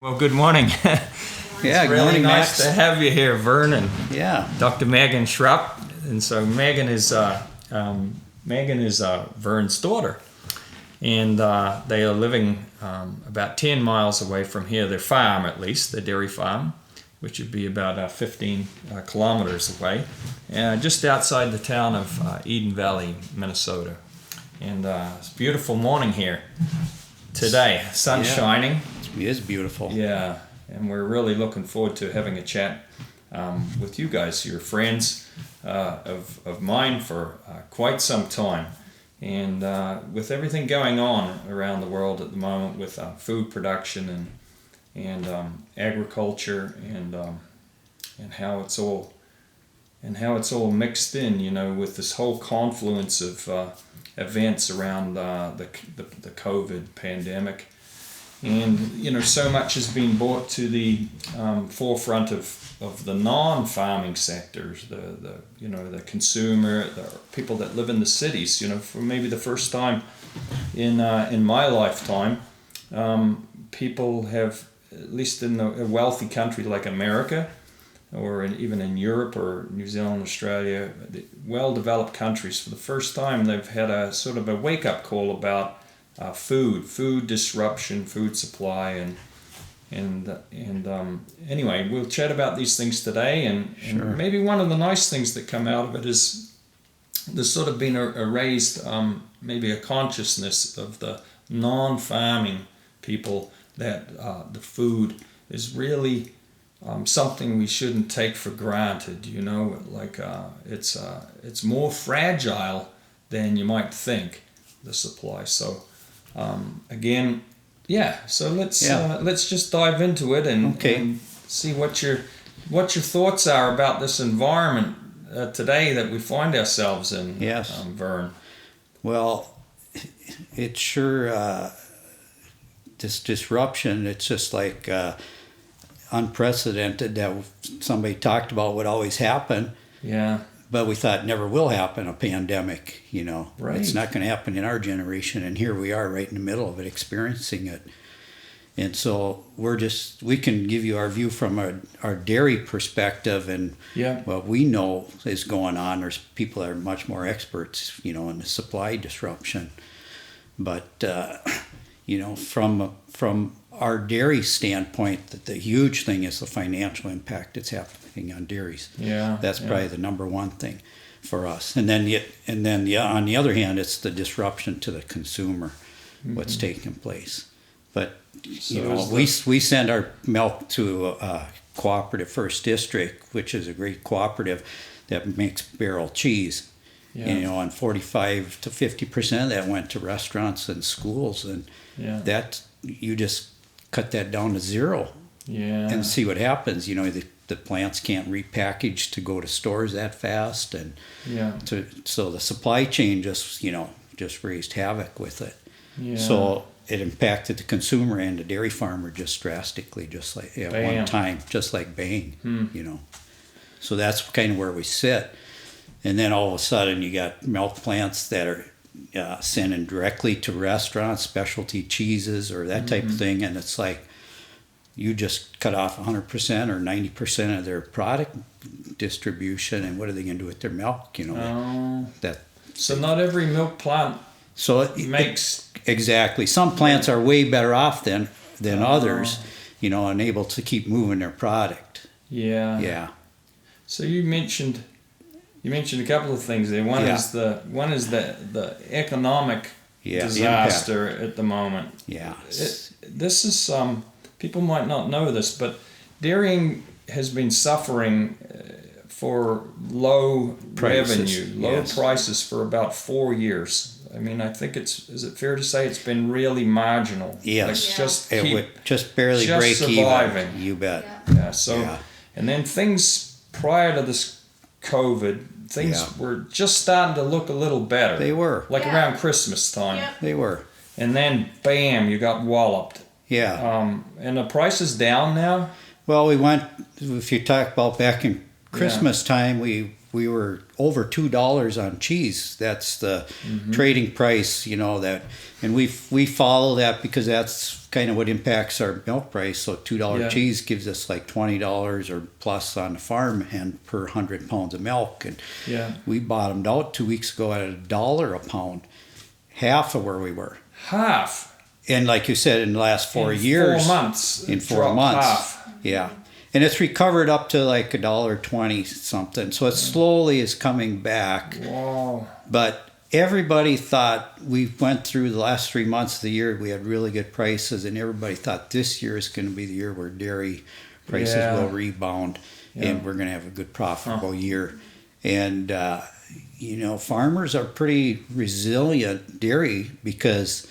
Well, good morning. Yeah, It's good really morning, nice Max. to have you here, Vern and Yeah. Dr. Megan Schrupp. And so Megan is Vern's daughter, and they are living about 10 miles away from here. Their farm, at least, the dairy farm, which would be about 15 kilometers away, just outside the town of Eden Valley, Minnesota. And it's a beautiful morning here today. Sun's shining. It is beautiful. Yeah, and we're really looking forward to having a chat with you guys. You're friends of mine for quite some time. And with everything going on around the world at the moment with food production and agriculture and how it's all mixed in, with this whole confluence of events around the COVID pandemic. And so much has been brought to the forefront of the non-farming sectors, the consumer, the people that live in the cities. For maybe the first time in my lifetime, people have, at least in a wealthy country like America, or even in Europe or New Zealand, Australia, the well-developed countries, for the first time they've had a sort of a wake-up call about food disruption, food supply, and anyway, we'll chat about these things today, and maybe one of the nice things that come out of it is there's sort of been a raised, maybe a consciousness of the non-farming people that the food is really something we shouldn't take for granted. It's more fragile than you might think, the supply. So. So let's just dive into it and see what your thoughts are about this environment today that we find ourselves in. Yes, Vern. Well, it's sure this disruption. It's just like unprecedented that somebody talked about would always happen. Yeah. But we thought never will happen, a pandemic, Right. It's not going to happen in our generation, and here we are right in the middle of it, experiencing it. And so we can give you our view from our dairy perspective and what we know is going on. There's people that are much more experts, in the supply disruption. But, from our dairy standpoint, the huge thing is the financial impact it's having on dairies. Yeah, that's probably the number one thing for us. And then on the other hand, it's the disruption to the consumer, what's taking place. But we send our milk to Cooperative First District, which is a great cooperative that makes barrel cheese. Yeah. And 45 to 50% of that went to restaurants and schools, and that you just cut that down to zero. Yeah. And see what happens. The plants can't repackage to go to stores that fast, and so the supply chain just raised havoc with it. Yeah. So it impacted the consumer and the dairy farmer just drastically, just like at one time, just like bang. So that's kind of where we sit. And then all of a sudden you got milk plants that are sending directly to restaurants, specialty cheeses or that type of thing, and it's like you just cut off 100% or 90% of their product distribution, and what are they going to do with their milk? So not every milk plant makes exactly. Some plants are way better off than others, and able to keep moving their product. Yeah. Yeah. So you mentioned a couple of things there. One is the economic disaster at the moment. Yeah. This is people might not know this, but dairying has been suffering for low prices for about 4 years. I mean, I think is it fair to say it's been really marginal? Yes. It would just barely break surviving. Even. You bet. Yeah. And then things prior to this COVID, things were just starting to look a little better. They were. Around Christmas time. Yeah. They were. And then, bam, you got walloped. Yeah. And the price is down now? Well, we went, if you talk about back in Christmas time, we we were over $2 on cheese. That's the trading price, that, and we follow that because that's kind of what impacts our milk price. So $2 cheese gives us like $20 or plus on the farm and per 100 pounds of milk. And we bottomed out 2 weeks ago at $1 a pound, half of where we were. Half. And like you said, in the last 4 years, 4 months, in 4 months, half. Yeah. And it's recovered up to like $1.20 something. So it slowly is coming back. Wow. But everybody thought, we went through the last 3 months of the year, we had really good prices, and everybody thought this year is going to be the year where dairy prices will rebound and we're going to have a good profitable year. And, farmers are pretty resilient, dairy, because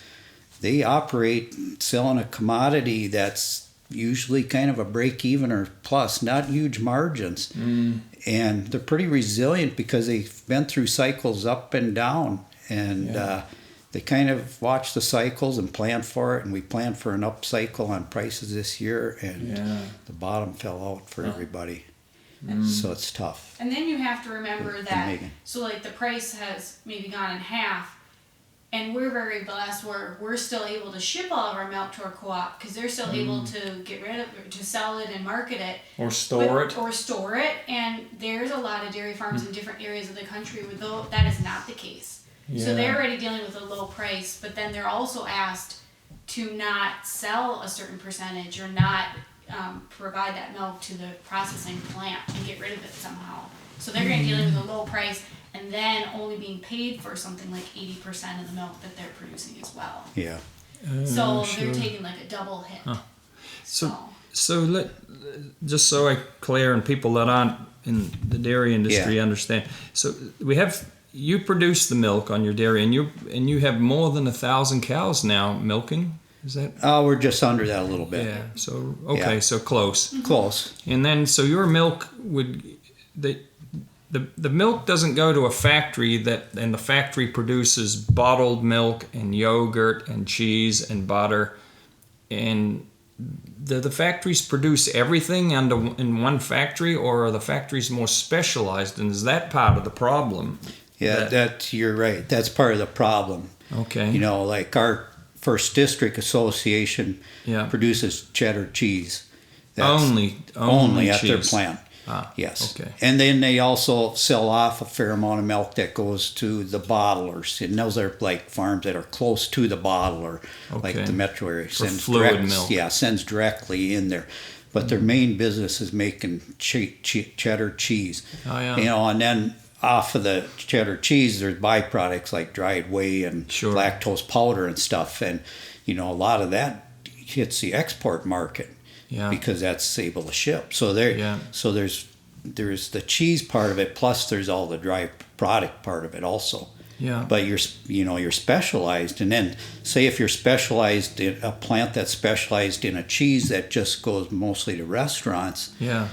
they operate selling a commodity that's usually kind of a break even or plus, not huge margins. And they're pretty resilient because they've been through cycles up and down, and they kind of watch the cycles and plan for it. And we planned for an up cycle on prices this year, and the bottom fell out for everybody. So it's tough. And then you have to remember that, so like the price has maybe gone in half, and we're very blessed where we're still able to ship all of our milk to our co-op because they're still able to get rid of it, to sell it and market it. Or store it. Or store it. And there's a lot of dairy farms in different areas of the country where that is not the case. So they're already dealing with a low price, but then they're also asked to not sell a certain percentage or not provide that milk to the processing plant and get rid of it somehow. So they're going to dealing with a low price and then only being paid for something like 80% of the milk that they're producing as well. Yeah. So they're taking like a double hit. So just so I clear and people that aren't in the dairy industry understand. So you produce the milk on your dairy, and you have more than 1,000 cows now milking. Is that? We're just under that a little bit. Yeah. So so close. Close. And then so your milk the milk doesn't go to a factory and the factory produces bottled milk and yogurt and cheese and butter, and the factories produce everything in one factory, or are the factories more specialized, and is that part of the problem? Yeah, you're right. That's part of the problem. Okay. Like our First District Association produces cheddar cheese. That's only at cheese. their plant. Yes. Okay. And then they also sell off a fair amount of milk that goes to the bottlers. And those are like farms that are close to the bottler, like the metro area. Sends fluid milk. Yeah, sends directly in there. But their main business is making cheddar cheese. Oh, yeah. And then off of the cheddar cheese, there's byproducts like dried whey and lactose powder and stuff. And, a lot of that hits the export market. Yeah. Because that's able to ship. So there's the cheese part of it, plus there's all the dry product part of it also. Yeah. But you're specialized, and then say if you're specialized in a plant that's specialized in a cheese that just goes mostly to restaurants. Yeah.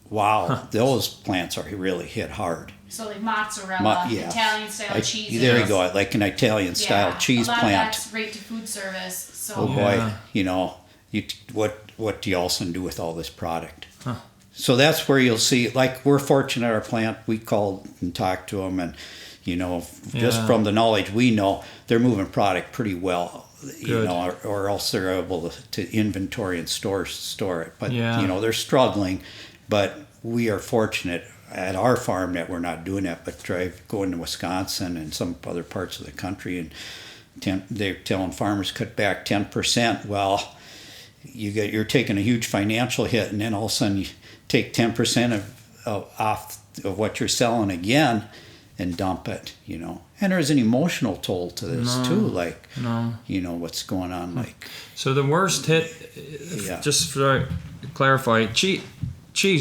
Wow, those plants are really hit hard. So like mozzarella, Italian style cheese. There you go, like an Italian style cheese plant. A lot of that's right to food service. So. Oh boy, what do you also do with all this product? So that's where you'll see, like we're fortunate at our plant, we called and talked to them, and just from the knowledge we know, they're moving product pretty well, or else they're able to inventory and store it. But they're struggling, but we are fortunate at our farm that we're not doing that, but going to Wisconsin and some other parts of the country, and they're telling farmers cut back 10%. Well, you're taking a huge financial hit, and then all of a sudden you take 10% off of what you're selling again and dump it, And there's an emotional toll to this too, what's going on. So the worst hit, just to clarify, cheese,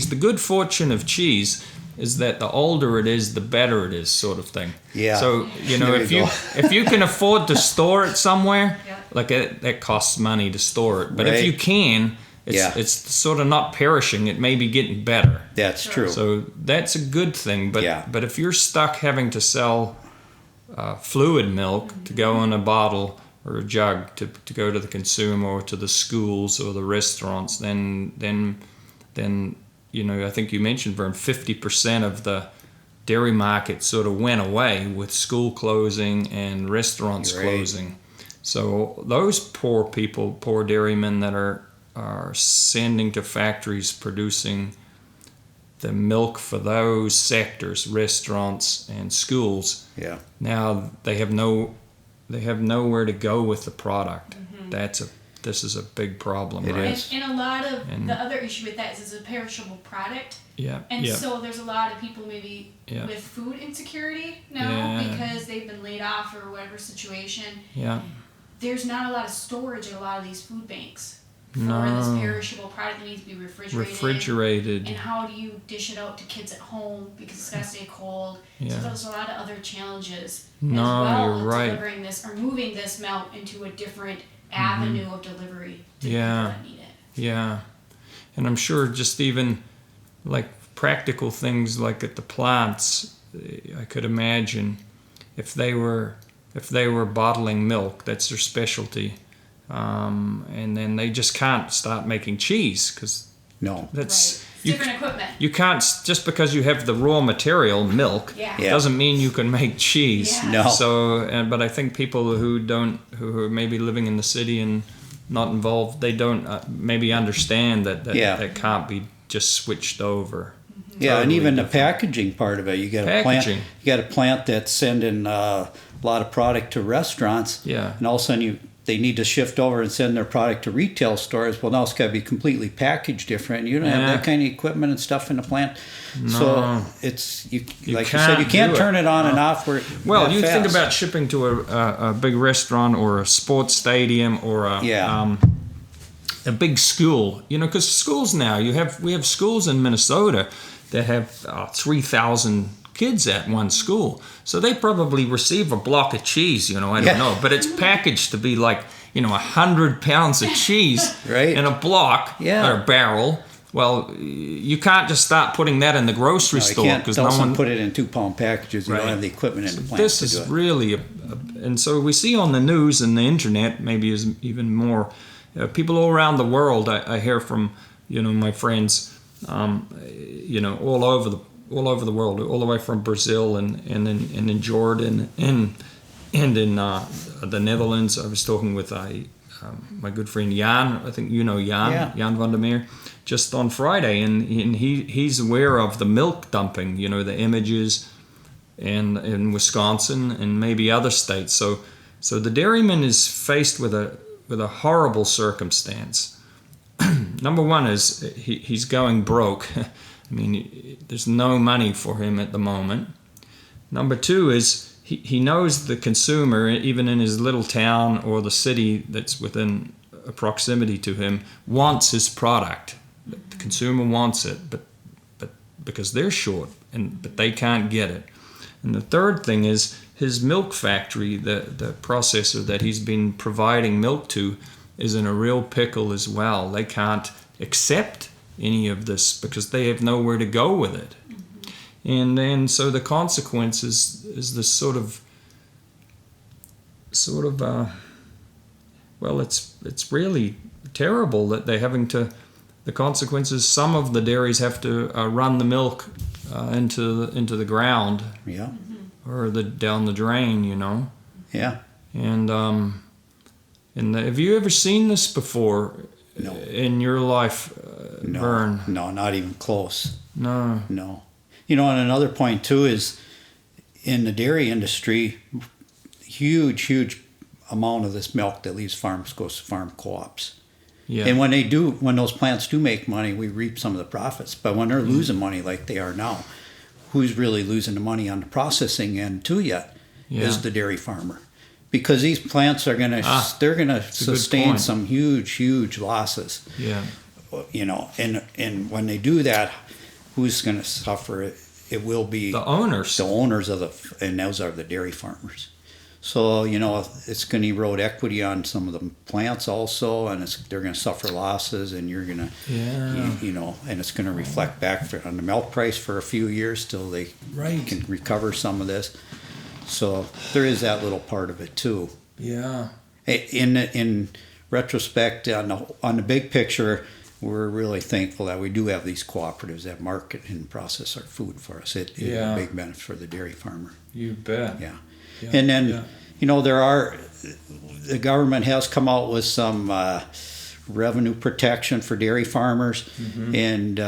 the good fortune of cheese is that the older it is, the better it is, sort of thing. Yeah. So if you can afford to store it somewhere, that costs money to store it. But if you can, it's sort of not perishing. It may be getting better. That's true. So that's a good thing. But if you're stuck having to sell fluid milk to go in a bottle or a jug to go to the consumer or to the schools or the restaurants, then I think you mentioned, Vern, 50% of dairy market sort of went away with school closing and restaurants You're right. closing. So those poor people, poor dairymen that are sending to factories producing the milk for those sectors, restaurants and schools. Yeah. Now they have nowhere to go with the product. This is a big problem, It right? is. And a lot of the other issue with that is it's a perishable product. Yeah. And yeah. so there's a lot of people maybe Yeah. with food insecurity now Yeah. because they've been laid off or whatever situation. Yeah. There's not a lot of storage at a lot of these food banks for No. this perishable product that needs to be refrigerated. And how do you dish it out to kids at home because it's got to stay cold? Yeah. So there's a lot of other challenges No, as well you're with right. delivering this or moving this milk into a different avenue of delivery to Yeah. people that need it. Yeah. And I'm sure just even like practical things like at the plants, I could imagine if they were bottling milk, that's their specialty, and then they just can't start making cheese because No. that's Right. It's different equipment. you can't just because you have the raw material milk Yeah. Yeah. doesn't mean you can make cheese. Yeah. No. So, but I think people who are maybe living in the city and not involved, they don't maybe understand that Yeah. that can't be just switched over. Yeah, and Totally even the different. packaging part of it. You got a plant. Packaging. You got a plant that's sending a lot of product to restaurants. Yeah. And all of a sudden they need to shift over and send their product to retail stores. Well, now it's got to be completely packaged different. You don't have Yeah. that kind of equipment and stuff in the plant. No. So it's like you said, can't you can't do it. turn it on and off. Well, that you think fast. about shipping to a big restaurant or a sports stadium or a big school, because schools now we have schools in Minnesota that have 3,000 kids at one school, so they probably receive a block of cheese. I don't Yeah. know, but it's packaged to be like 100 pounds of cheese Right. in a block Yeah. or a barrel. Well, you can't just start putting that in the grocery No, you store can't because tell no someone one put it in 2-pound packages. You Right. don't have the equipment in the plant this to is do it. really and so we see on the news and the internet maybe is even more people all around the world. I hear from my friends all over the world, all the way from Brazil and in Jordan and in the Netherlands. I was talking with my good friend Jan. I think Jan, Yeah. Jan van der Meer, just on Friday, and he's aware of the milk dumping. The images in Wisconsin and maybe other states. So the dairyman is faced with a horrible circumstance. Number one is he's going broke. I mean, there's no money for him at the moment. Number two is he knows the consumer, even in his little town or the city that's within a proximity to him, wants his product. The consumer wants it, but because they're short, but they can't get it. And the third thing is his milk factory, the processor that he's been providing milk to, is in a real pickle as well. They can't accept any of this because they have nowhere to go with it. And then so the consequence is this sort of well, it's really terrible that they're having to. The consequences, some of the dairies have to run the milk into the ground Yeah. or down the drain, Yeah. And have you ever seen this before No. in your life, No. Vern? No, not even close. No. No. And another point too is in the dairy industry, huge amount of this milk that leaves farms goes to farm co-ops. Yeah. And when those plants do make money, we reap some of the profits. But when they're losing money like they are now, who's really losing the money on the processing end too yet is the dairy farmer. Because these plants are gonna sustain point. some huge losses. Yeah. And when they do that, who's going to suffer it? It will be The owners. the owners and those are the dairy farmers. So it's going to erode equity on some of the plants also, and they're going to suffer losses, and you're going to and it's going to reflect back on the milk price for a few years till they Right. can recover some of this. So there is that little part of it too. Yeah. In retrospect, on the big picture, we're really thankful that we do have these cooperatives that market and process our food for us. It is a big benefit for the dairy farmer. You bet. Yeah. And then, the government has come out with some revenue protection for dairy farmers. Mm-hmm. And,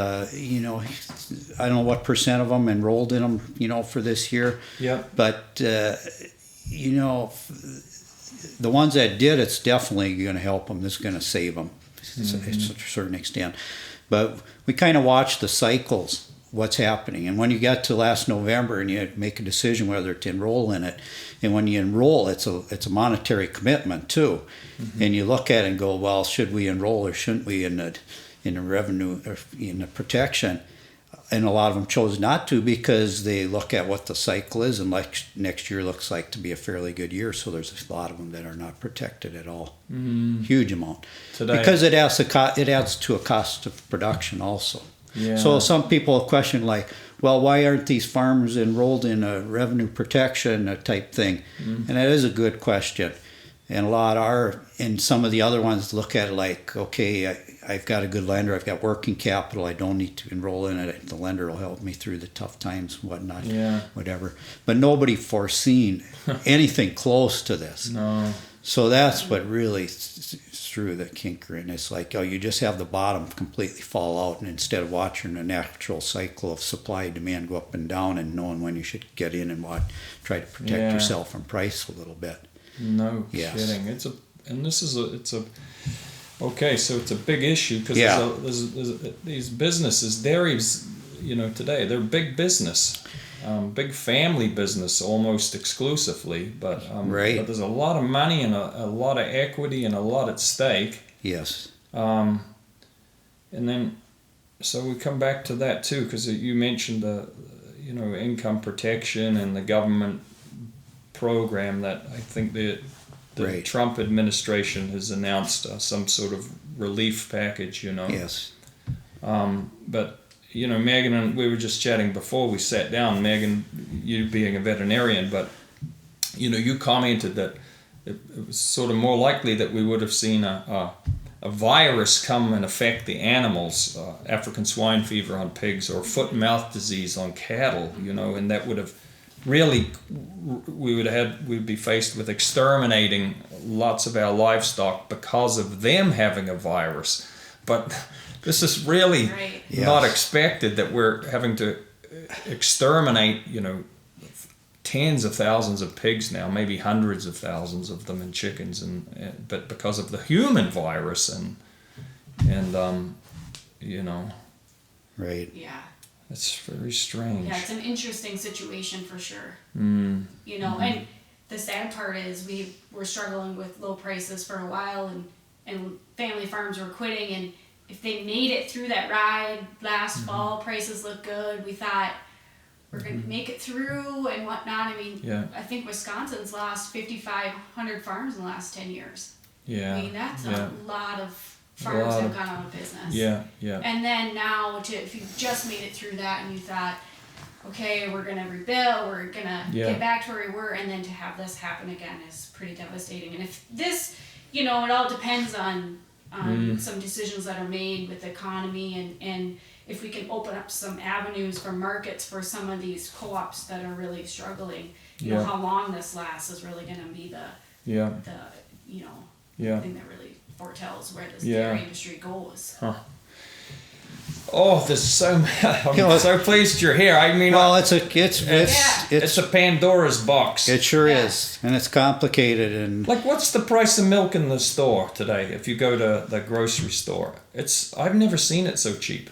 I don't know what percent of them enrolled in them, for this year. Yeah. But, the ones that did, it's definitely going to help them. It's going to save them to a certain extent. But we kind of watch the cycles, what's happening. And when you get to last November and you make a decision whether to enroll in it, and when you enroll, it's a monetary commitment too. Mm-hmm. And you look at it and go, well, should we enroll or shouldn't we in the revenue or in the protection? And a lot of them chose not to because they look at what the cycle is, and like next year looks like to be a fairly good year. So there's a lot of them that are not protected at all. Huge amount. Today. Because it adds to a cost of production also. Yeah. So some people question like, well, why aren't these farmers enrolled in a revenue protection type thing? And that is a good question. And a lot are, and some of the other ones look at it like, okay, I've got a good lender, I've got working capital, I don't need to enroll in it, the lender will help me through the tough times, whatnot, whatever. But nobody foreseen anything close to this. No. So that's what really threw the kinker in. It's like, you just have the bottom completely fall out, and instead of watching the natural cycle of supply and demand go up and down and knowing when you should get in and try to protect yourself from price a little bit. No kidding. It's a big issue because there's these businesses, dairies, today they're big business, big family business almost exclusively, but there's a lot of money and a lot of equity and a lot at stake. Yes. And then, so we come back to that too, because you mentioned the, income protection and the government program that I think the Trump administration has announced some sort of relief package, Yes. But, Megan and we were just chatting before we sat down, Megan, you being a veterinarian, but, you commented that it was sort of more likely that we would have seen a virus come and affect the animals, African swine fever on pigs or foot and mouth disease on cattle, and that would have really, we'd be faced with exterminating lots of our livestock because of them having a virus. But this is really not expected that we're having to exterminate, tens of thousands of pigs now, maybe hundreds of thousands of them, and chickens, but because of the human virus and Right. Yeah. It's very strange. Yeah, it's an interesting situation for sure. Mm. And the sad part is we were struggling with low prices for a while, and family farms were quitting, and if they made it through that ride last fall, prices looked good. We thought we're going to make it through and whatnot. I mean, I think Wisconsin's lost 5,500 farms in the last 10 years. Yeah. I mean, that's a lot of farms have gone out of business. Yeah. And then now, if you just made it through that and you thought, okay, we're going to rebuild, we're going to get back to where we were, and then to have this happen again is pretty devastating. And if this, it all depends on some decisions that are made with the economy, and if we can open up some avenues for markets for some of these co-ops that are really struggling. How long this lasts is really going to be the thing that really foretells where this dairy industry goes. Huh. Oh, there's I'm so pleased you're here. I mean, well, it's a Pandora's box. It sure is, and it's complicated. And like, what's the price of milk in the store today? If you go to the grocery store, I've never seen it so cheap.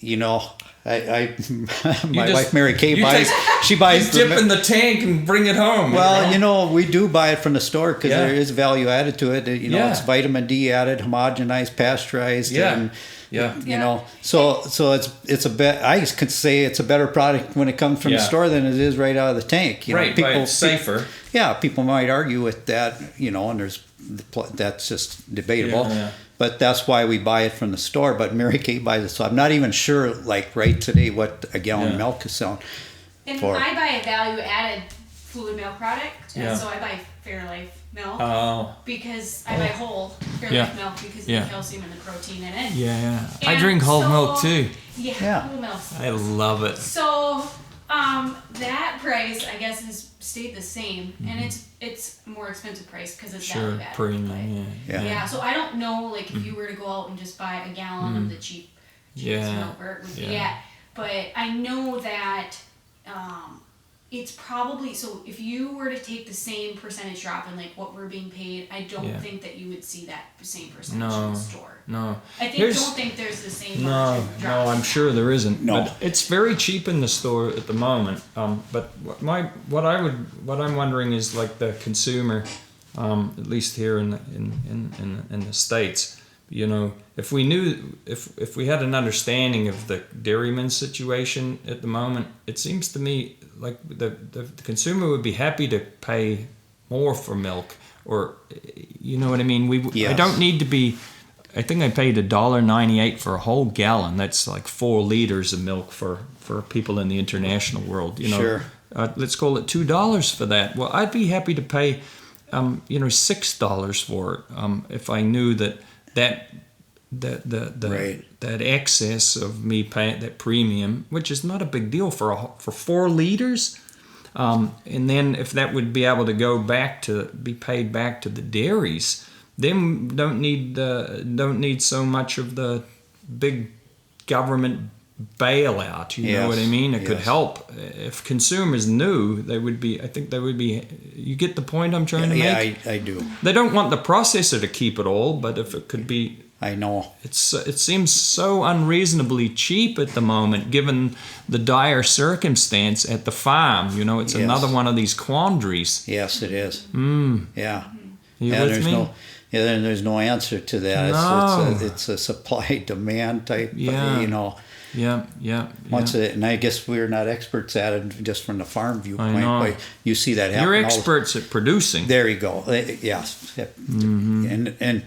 My wife Mary Kay buys. She buys. You dip in the tank and bring it home. Well, we do buy it from the store because there is value added to it. It's vitamin D added, homogenized, pasteurized. And, so it's a bit. I could say it's a better product when it comes from the store than it is right out of the tank. People safer. People might argue with that. And that's just debatable. Yeah. But that's why we buy it from the store. But Mary Kay buys it, so I'm not even sure, like right today, what a gallon of milk is selling. And I buy a value-added fluid milk product, so I buy Fairlife milk. Oh. Because I buy whole Fairlife milk because of the calcium and the protein in it. Yeah. And I drink whole milk too. Yeah, whole milk. I love it. So, that price, I guess, has stayed the same, and it's a more expensive price because it's value added. Premium. Yeah. So I don't know, like, if you were to go out and just buy a gallon of the cheapest milk, where it would be at. But I know that it's probably, so if you were to take the same percentage drop in like what we're being paid, I don't think that you would see that same percentage in the store. No. Don't think there's the same No, drop. I'm sure there isn't. No. But it's very cheap in the store at the moment. But what I'm wondering is like the consumer, at least here in the States. You know, if we knew, if we had an understanding of the dairyman situation at the moment, it seems to me like the consumer would be happy to pay more for milk, or you know what I mean. I don't need to be. I think I paid $1.98 for a whole gallon. That's like 4 liters of milk for people in the international world. You know, Sure. Let's call it $2 for that. Well, I'd be happy to pay, $6 for it if I knew that that excess of me paying that premium, which is not a big deal for 4 liters, and then if that would be able to be paid back to the dairies, then don't need so much of the big government bailout. You know what I mean? It could help if consumers knew. They would be. I think they would be. You get the point I'm trying to make? Yeah, I do. They don't want the processor to keep it all, but if it could be, I know. it seems so unreasonably cheap at the moment, given the dire circumstance at the farm. You know, it's another one of these quandaries. Yes, it is. Yeah. You with me? Then there's no answer to that. No. It's a supply demand type. Yeah. You know. Yeah. And I guess we're not experts at it just from the farm viewpoint. I know. But you see that happen. You're experts at producing. There you go. Yes. And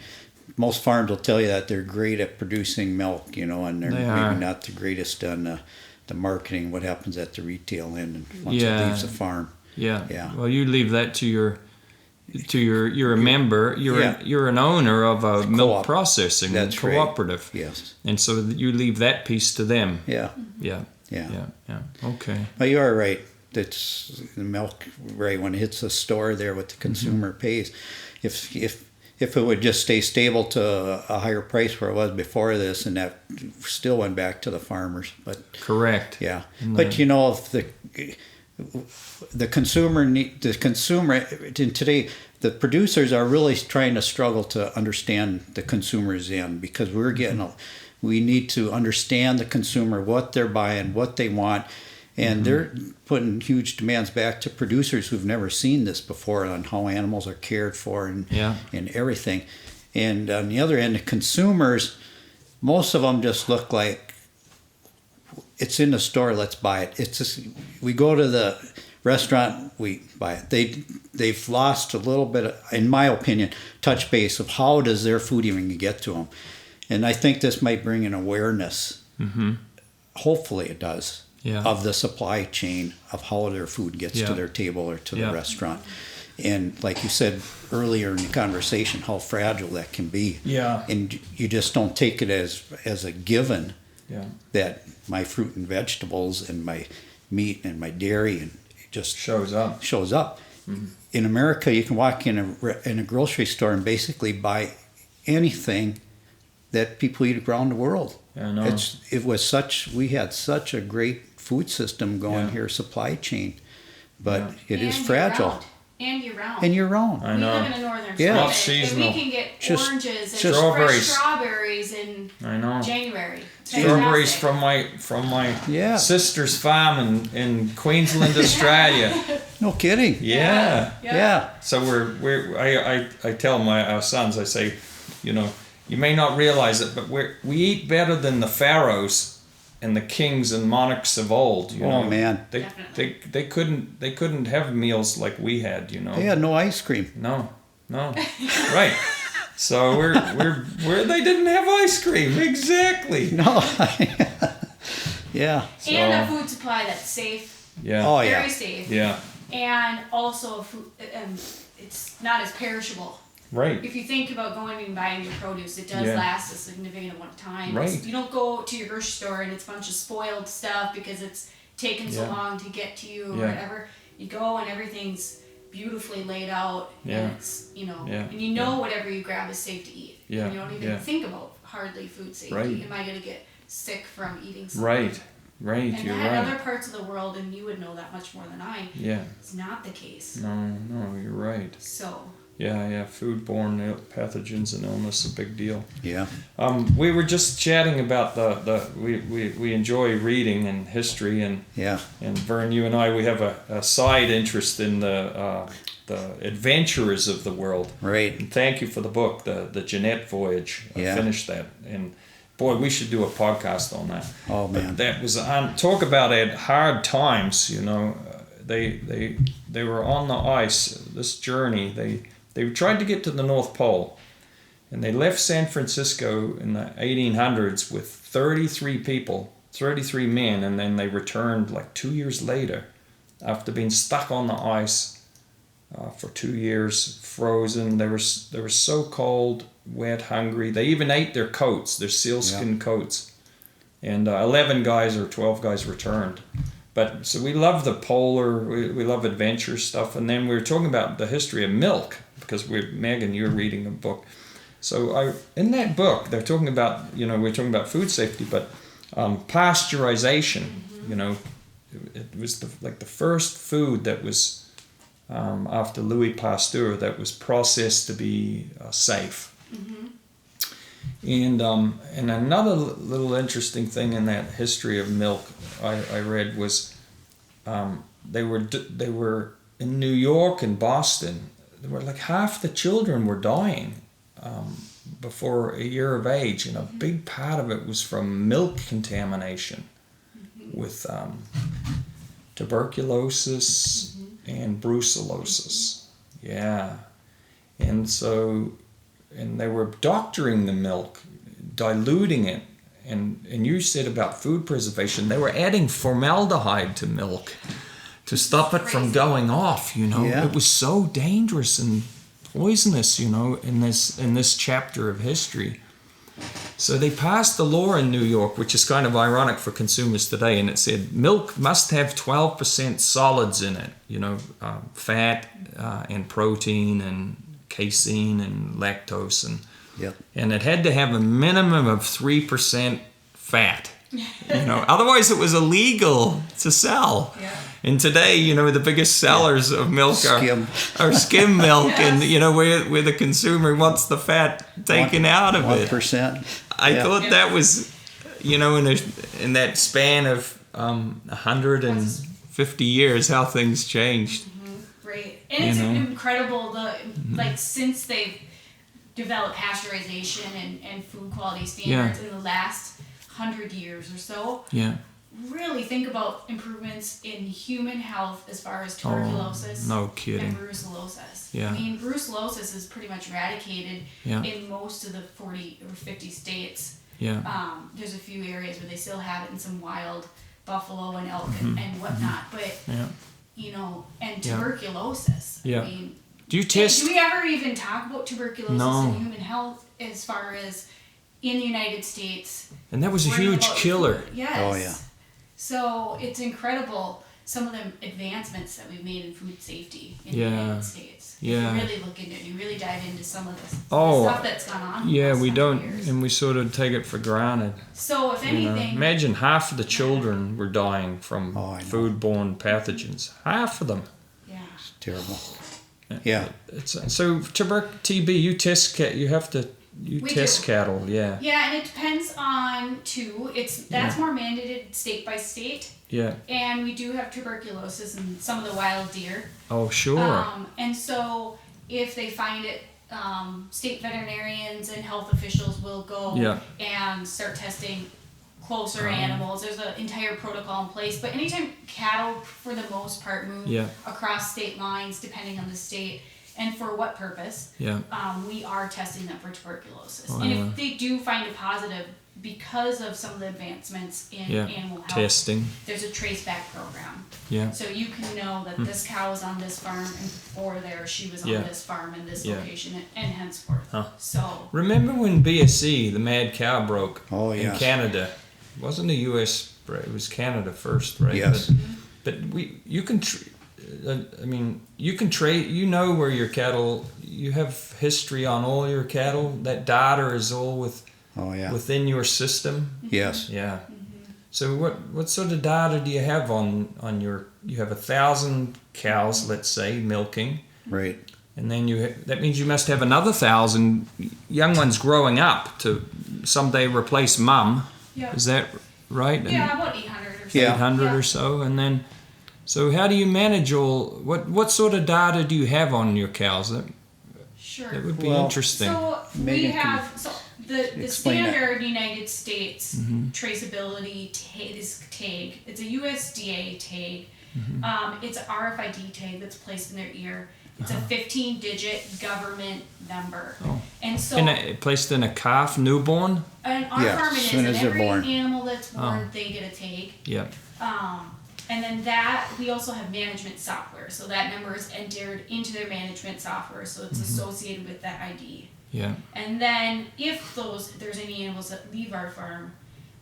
most farms will tell you that they're great at producing milk, you know, and they're maybe not the greatest on the marketing, what happens at the retail end and once it leaves the farm. Yeah. Yeah. Well, you leave that to you're a member, you're an owner of a milk processing cooperative. Right. Yes. And so you leave that piece to them. Yeah. Yeah. Okay. But you are right. It's the milk, right, when it hits the store there, what the consumer pays. If it would just stay stable to a higher price where it was before this, and that still went back to the farmers. But correct. Yeah. But you know, if the consumer in today, the producers are really trying to struggle to understand the consumer's end, because we need to understand the consumer, what they're buying, what they want, and they're putting huge demands back to producers who've never seen this before on how animals are cared for and everything. And on the other end, the consumers, most of them just look like, it's in the store, let's buy it. It's just, we go to the restaurant, we buy it. They've lost a little bit, in my opinion, touch base of how does their food even get to them. And I think this might bring an awareness, hopefully it does, of the supply chain of how their food gets to their table or to the restaurant. And like you said earlier in the conversation, how fragile that can be. Yeah. And you just don't take it as a given that my fruit and vegetables and my meat and my dairy and it just shows up. Mm-hmm. In America, you can walk in a grocery store and basically buy anything that people eat around the world. Yeah, I know. We had such a great food system going here, supply chain, but it is fragile. And year-round. And year-round. I know. We live in a northern climate, and we can get oranges and fresh strawberries in January. Strawberries from my sister's farm in Queensland, Australia. No kidding. Yeah. So I tell our sons, I say, you know, you may not realize it, but we eat better than the pharaohs and the kings and monarchs of old. You know? Man, they couldn't have meals like we had. You know, they had no ice cream. No, right. So we're they didn't have ice cream exactly. No. Yeah. So. And a food supply that's safe. Yeah. Oh Very safe. Yeah. And also it's not as perishable. Right. If you think about going and buying your produce, it does last a significant amount of time. Right. You don't go to your grocery store and it's a bunch of spoiled stuff because it's taken so long to get to you or whatever. You go and everything's beautifully laid out and it's, and you know whatever you grab is safe to eat. Yeah. And you don't even think about hardly food safety. Right. Am I going to get sick from eating something? Right. And You're that right. other parts of the world, and you would know that much more than I, it's not the case. No, you're right. So... Yeah, foodborne pathogens and illness is a big deal. Yeah. We were just chatting about we enjoy reading and history and Vern, you and I, we have a side interest in the adventurers of the world. Right. And thank you for the book, the Jeanette Voyage. I finished that, and boy, we should do a podcast on that. Oh man, but that was talk about at hard times. They were on the ice. This journey, They tried to get to the North Pole, and they left San Francisco in the 1800s with 33 men, and then they returned like 2 years later after being stuck on the ice for 2 years, frozen. They were so cold, wet, hungry. They even ate their coats, their sealskin coats. And 11 guys or 12 guys returned. But so we love the polar, we love adventure stuff. And then we were talking about the history of milk, because Megan, you're reading a book. So in that book, they're talking about, we're talking about food safety, but pasteurization, it was the first food that was, after Louis Pasteur, that was processed to be safe. Mm-hmm. And another little interesting thing in that history of milk I read was they were in New York and Boston. There were like half the children were dying before a year of age, and a big part of it was from milk contamination with tuberculosis and brucellosis. Yeah, and they were doctoring the milk, diluting it, and you said about food preservation, they were adding formaldehyde to milk to stop it from going off. It was so dangerous and poisonous, in this chapter of history. So they passed the law in New York, which is kind of ironic for consumers today, and it said milk must have 12% solids in it, fat and protein and casein and lactose, and it had to have a minimum of 3% fat. Otherwise it was illegal to sell. Yeah. And today, the biggest sellers of milk are skim milk, and where the consumer wants the fat taken out of 1%. it. 1%. I thought that was, in that span of 150 years, how things changed. Right, and it's incredible since they've developed pasteurization and food quality standards in the last 100 years or so. Yeah. Really think about improvements in human health as far as tuberculosis and brucellosis. Yeah. I mean, brucellosis is pretty much eradicated in most of the 40 or 50 states. Yeah. There's a few areas where they still have it in some wild buffalo and elk and whatnot, but and tuberculosis. Yeah. I mean, do we ever even talk about tuberculosis in human health as far as in the United States? And that was a huge killer. Yes. Oh yeah. So it's incredible some of the advancements that we've made in food safety in the United States. If you really look into it, you really dive into some of the stuff that's gone on. Yeah, we don't, and we sort of take it for granted. So if anything, imagine half of the children were dying from foodborne pathogens. Half of them. Yeah. It's terrible. Yeah. So TB, you test test cattle, Yeah, and it depends on that's more mandated state by state. Yeah. And we do have tuberculosis in some of the wild deer. Oh, sure. And so if they find it, state veterinarians and health officials will go and start testing closer animals. There's an entire protocol in place. But anytime cattle, for the most part, move across state lines, depending on the state, and for what purpose, we are testing them for tuberculosis. And if they do find a positive because of some of the advancements in animal health, testing. there's a trace back program. Yeah. So you can know that this cow is on this farm, and before there she was on this farm in this location, and henceforth. So remember when BSE, the mad cow, broke in yes. Canada? It wasn't the U.S. It was Canada first, right? Yes. But you can. You can trade. You know where your cattle. You have history on all your cattle. That data is all within your system. Yes. Yeah. So what sort of data do you have on your? You have 1,000 cows, let's say, milking. Right. And then that means you must have another 1,000 young ones growing up to someday replace mum. Yeah. Is that right? Yeah, about 800 or so. Yeah. 800 or so, and then. So how do you manage what sort of data do you have on your cows? That would be interesting. So Megan, we have the explain that. standard United States traceability tag. It's a USDA tag. It's an RFID tag that's placed in their ear. It's a 15-digit government number. And so placed in a calf, newborn? And our farm it is, soon and as they're every born. animal that's born, they get a tag. Yeah. And then that, we also have management software. So that number is entered into their management software, so it's associated with that ID. Yeah. And then if there's any animals that leave our farm,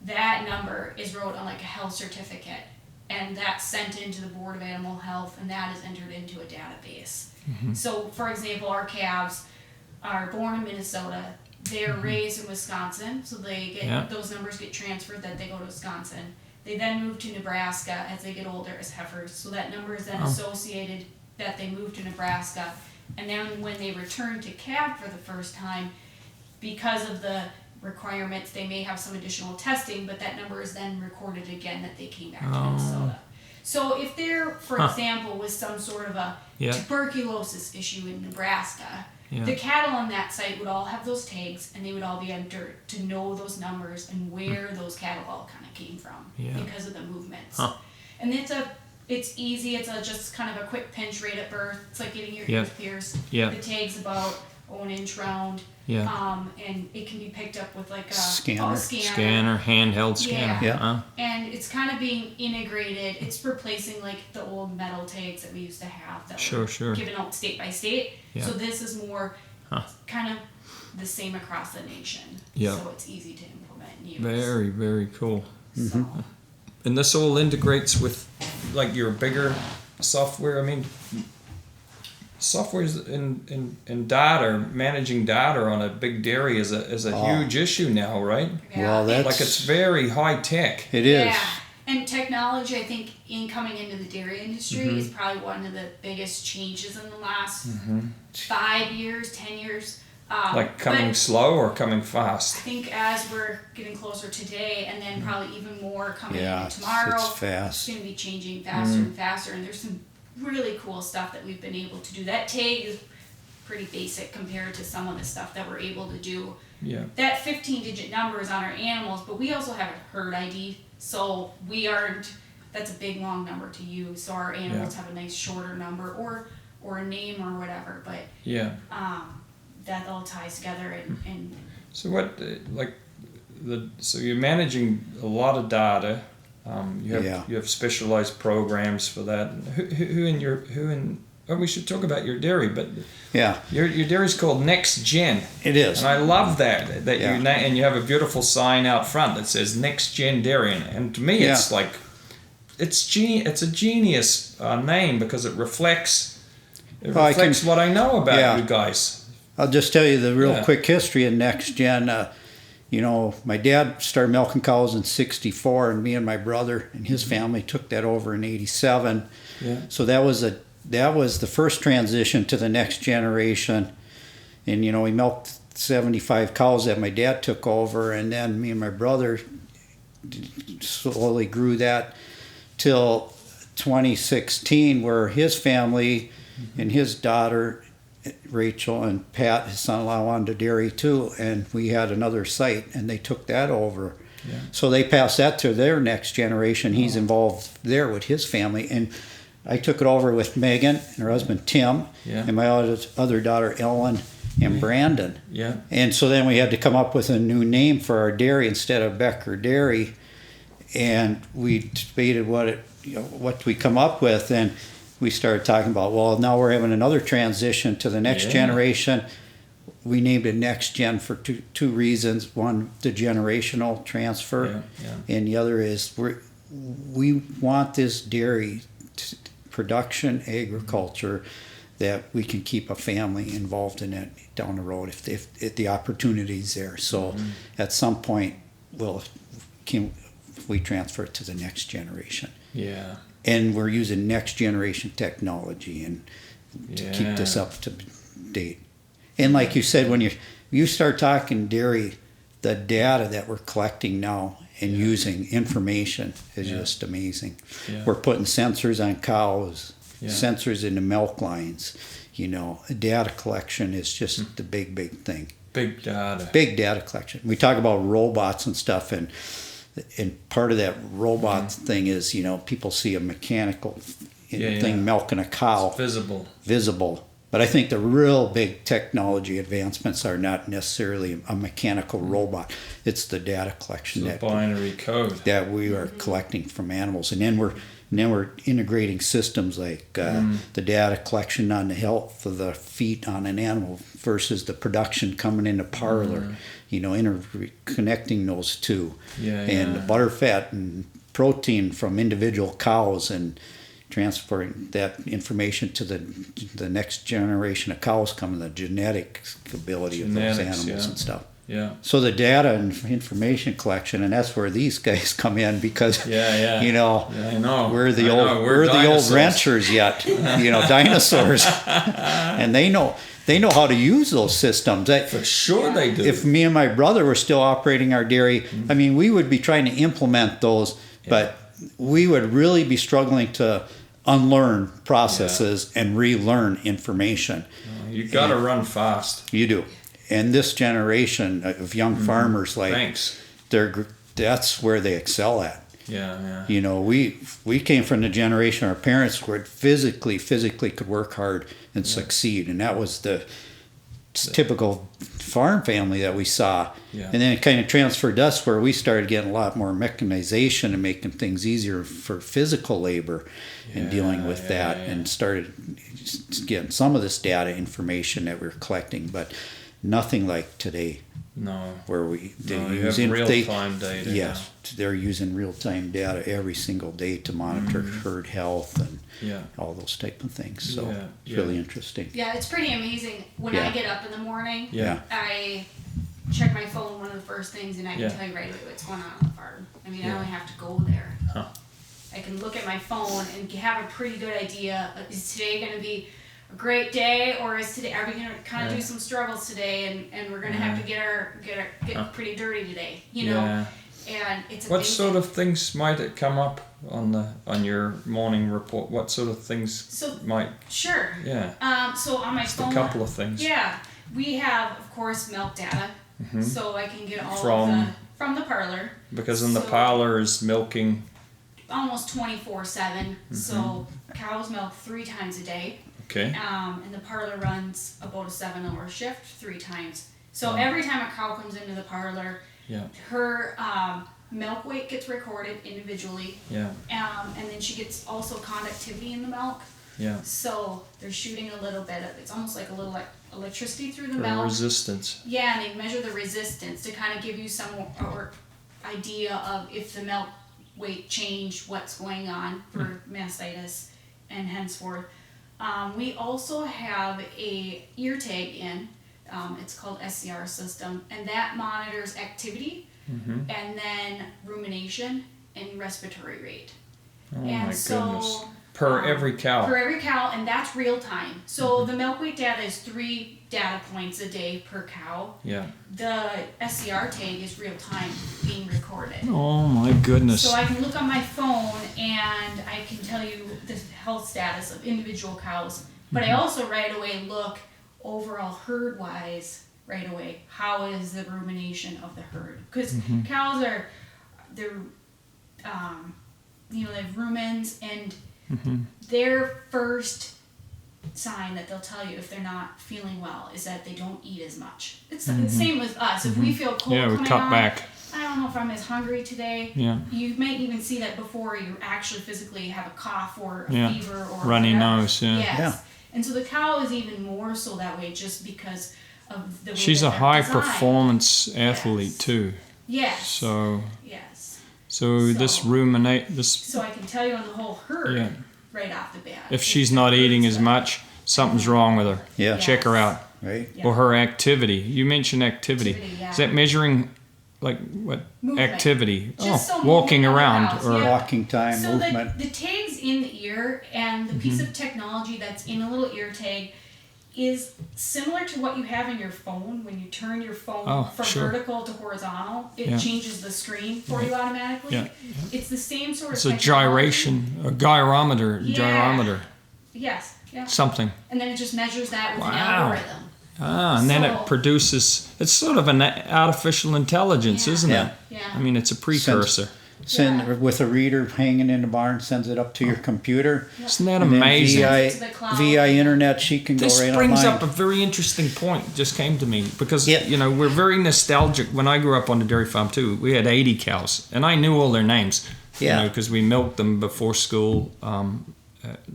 that number is wrote on like a health certificate, and that's sent into the Board of Animal Health, and that is entered into a database. So for example, our calves are born in Minnesota, they're raised in Wisconsin, so they get those numbers get transferred, that they go to Wisconsin. They then move to Nebraska as they get older as heifers, so that number is then associated that they moved to Nebraska. And then when they return to calf for the first time, because of the requirements, they may have some additional testing, but that number is then recorded again that they came back to Minnesota. So if there, for example, was some sort of a tuberculosis issue in Nebraska, the cattle on that site would all have those tags, and they would all be entered to know those numbers and where those cattle all kind of came from because of the movements. And it's easy. It's just kind of a quick pinch right at birth. It's like getting your ears pierced. The tag's about an inch round. And it can be picked up with like a scanner, handheld scanner. And it's kind of being integrated. It's replacing like the old metal tags that we used to have that were given out state by state. So this is more kind of the same across the nation. So it's easy to implement and use. Very, very cool. And this all integrates with like your bigger software. I mean, software in data, managing data on a big dairy is a huge issue now, right? Well, that's like it's very high tech. It is. Yeah. And technology, I think, coming into the dairy industry is probably one of the biggest changes in the last 5 years, 10 years. Like coming slow or coming fast? I think as we're getting closer today, and then probably even more coming in tomorrow, it's fast. It's going to be changing faster and faster. And there's some really cool stuff that we've been able to do. That tag is pretty basic compared to some of the stuff that we're able to do. Yeah. That 15-digit number is on our animals, but we also have a herd ID, so that's a big long number to use. So our animals have a nice shorter number or a name or whatever, but that all ties together and so what so you're managing a lot of data. You have specialized programs for that. We should talk about your dairy, but your dairy's called NexGen. It is, and I love that and you have a beautiful sign out front that says NexGen Dairy, and to me it's like it's a genius name because it reflects what I know about you guys. I'll just tell you the real quick history of NexGen. My dad started milking cows in '64, and me and my brother and his family took that over in '87. So that was the first transition to the next generation. And we milked 75 cows that my dad took over, and then me and my brother slowly grew that till 2016, where his family and his daughter Rachel and Pat, his son-in-law, wanted a dairy too, and we had another site, and they took that over. So they passed that to their next generation. He's involved there with his family, and I took it over with Megan and her husband Tim, and my other daughter Ellen, in Brandon. Yeah. And so then we had to come up with a new name for our dairy instead of Becker Dairy, and we debated what we come up with, and we started talking about, well, now we're having another transition to the next generation. We named it NexGen for two reasons. One, the generational transfer, and the other is we want this dairy production agriculture that we can keep a family involved in it down the road if the opportunity's there. So at some point we transfer it to the next generation. Yeah. And we're using next generation technology and to keep this up to date. And like you said, when you start talking dairy, the data that we're collecting now and using information is just amazing. Yeah. We're putting sensors on cows, sensors in the milk lines. Data collection is just the big thing. Big data. Big data collection. We talk about robots and stuff, and part of that robot thing is, people see a mechanical thing milking a cow. It's visible. But I think the real big technology advancements are not necessarily a mechanical robot. It's the data collection, the binary code that we are collecting from animals, and then we're integrating systems like the data collection on the health of the feet on an animal versus the production coming in the parlor. Connecting those two, and the butter, fat, and protein from individual cows, and transferring that information to the next generation of cows coming, the genetic ability of those animals and stuff. Yeah. So the data and information collection, and that's where these guys come in, because I know. we're the old ranchers yet, dinosaurs, and they know how to use those systems. For sure they do. If me and my brother were still operating our dairy, I mean, we would be trying to implement those, but we would really be struggling to unlearn processes and relearn information. You got to run fast. You do. And this generation of young farmers, that's where they excel at. Yeah. We came from the generation, our parents were physically could work hard and succeed, and that was the typical farm family that we saw. And then it kind of transferred to us, where we started getting a lot more mechanization and making things easier for physical labor and dealing with that, and started getting some of this data information that we're collecting, but nothing like today. No. Where you have real-time data. Yes, they're using real-time data every single day to monitor herd health and all those type of things. So it's really interesting. Yeah, it's pretty amazing. When I get up in the morning, I check my phone, one of the first things, and I can tell you right away what's going on the farm. I mean, I only have to go there. Huh. I can look at my phone and have a pretty good idea. Is today going to be a great day, or are we going to kind of do some struggles today, and we're going to have to get pretty dirty today, And it's what sort of things might it come up on your morning report? What sort of things might? Sure. Yeah. So on my phone, a couple of things. Yeah, we have, of course, milk data, so I can get all from the parlor. Because in the parlor is milking almost 24/7. So cows milk 3 times a day. Okay. And the parlor runs about a 7-hour shift 3 times. So every time a cow comes into the parlor, her milk weight gets recorded individually. Yeah. And then she gets also conductivity in the milk. Yeah. So they're shooting a little bit of, it's almost like a little electricity through the milk. Resistance. Yeah, and they measure the resistance to kind of give you some or idea of if the milk weight changed, what's going on for mastitis and henceforth. We also have a ear tag in. It's called SCR system, and that monitors activity and then rumination and respiratory rate. Oh, and my goodness. Per every cow. Per every cow, and that's real time. So the milk weight data is 3 data points a day per cow. Yeah. The SCR tag is real time being recorded. Oh my goodness. So I can look on my phone and I can tell you the health status of individual cows. But I also right away look overall herd wise right away. How is the rumination of the herd? Because cows they have rumens, and their first sign that they'll tell you if they're not feeling well is that they don't eat as much. It's the same with us. If we feel cold we coming cut on, back. I don't know if I'm as hungry today. Yeah. You may even see that before you actually physically have a cough or a Yeah. fever or Runny whatever. nose, yeah. Yes. Yeah. And so the cow is even more so that way just because of the way She's that a they're high designed. performance athlete Yes. too. Yes. So Yes. this So- ruminate this So I can tell you on the whole herd Yeah. right off the bat. if she's not eating as much, something's wrong with her. Yeah. Check her out. Right. Yeah. Or her activity. You mentioned activity. Yeah. Is that measuring like what Movement. activity? Just so walking moving around cows, or yeah. Walking time, So movement. the tags in the ear and the piece of technology that's in a little ear tag is similar to what you have in your phone. When you turn your phone from sure. vertical to horizontal, it Yeah. changes the screen for you automatically. Yeah. It's the same sort of it's a technology. gyration, a gyrometer, Yeah. gyrometer, Yes. Yeah. something. And then it just measures that with an Wow. algorithm. And then So- it produces. It's sort of an artificial intelligence, Yeah. isn't Yeah. it? Yeah. I mean, it's a precursor. Send with a reader hanging in the barn, sends it up to your computer. Isn't that And then amazing? VI, To the cloud. VI internet, she can This go right brings online. up a very interesting point. Just came to me because Yeah. we're very nostalgic. When I grew up on the dairy farm too, we had 80 cows, and I knew all their names. Yeah. Because we milked them before school.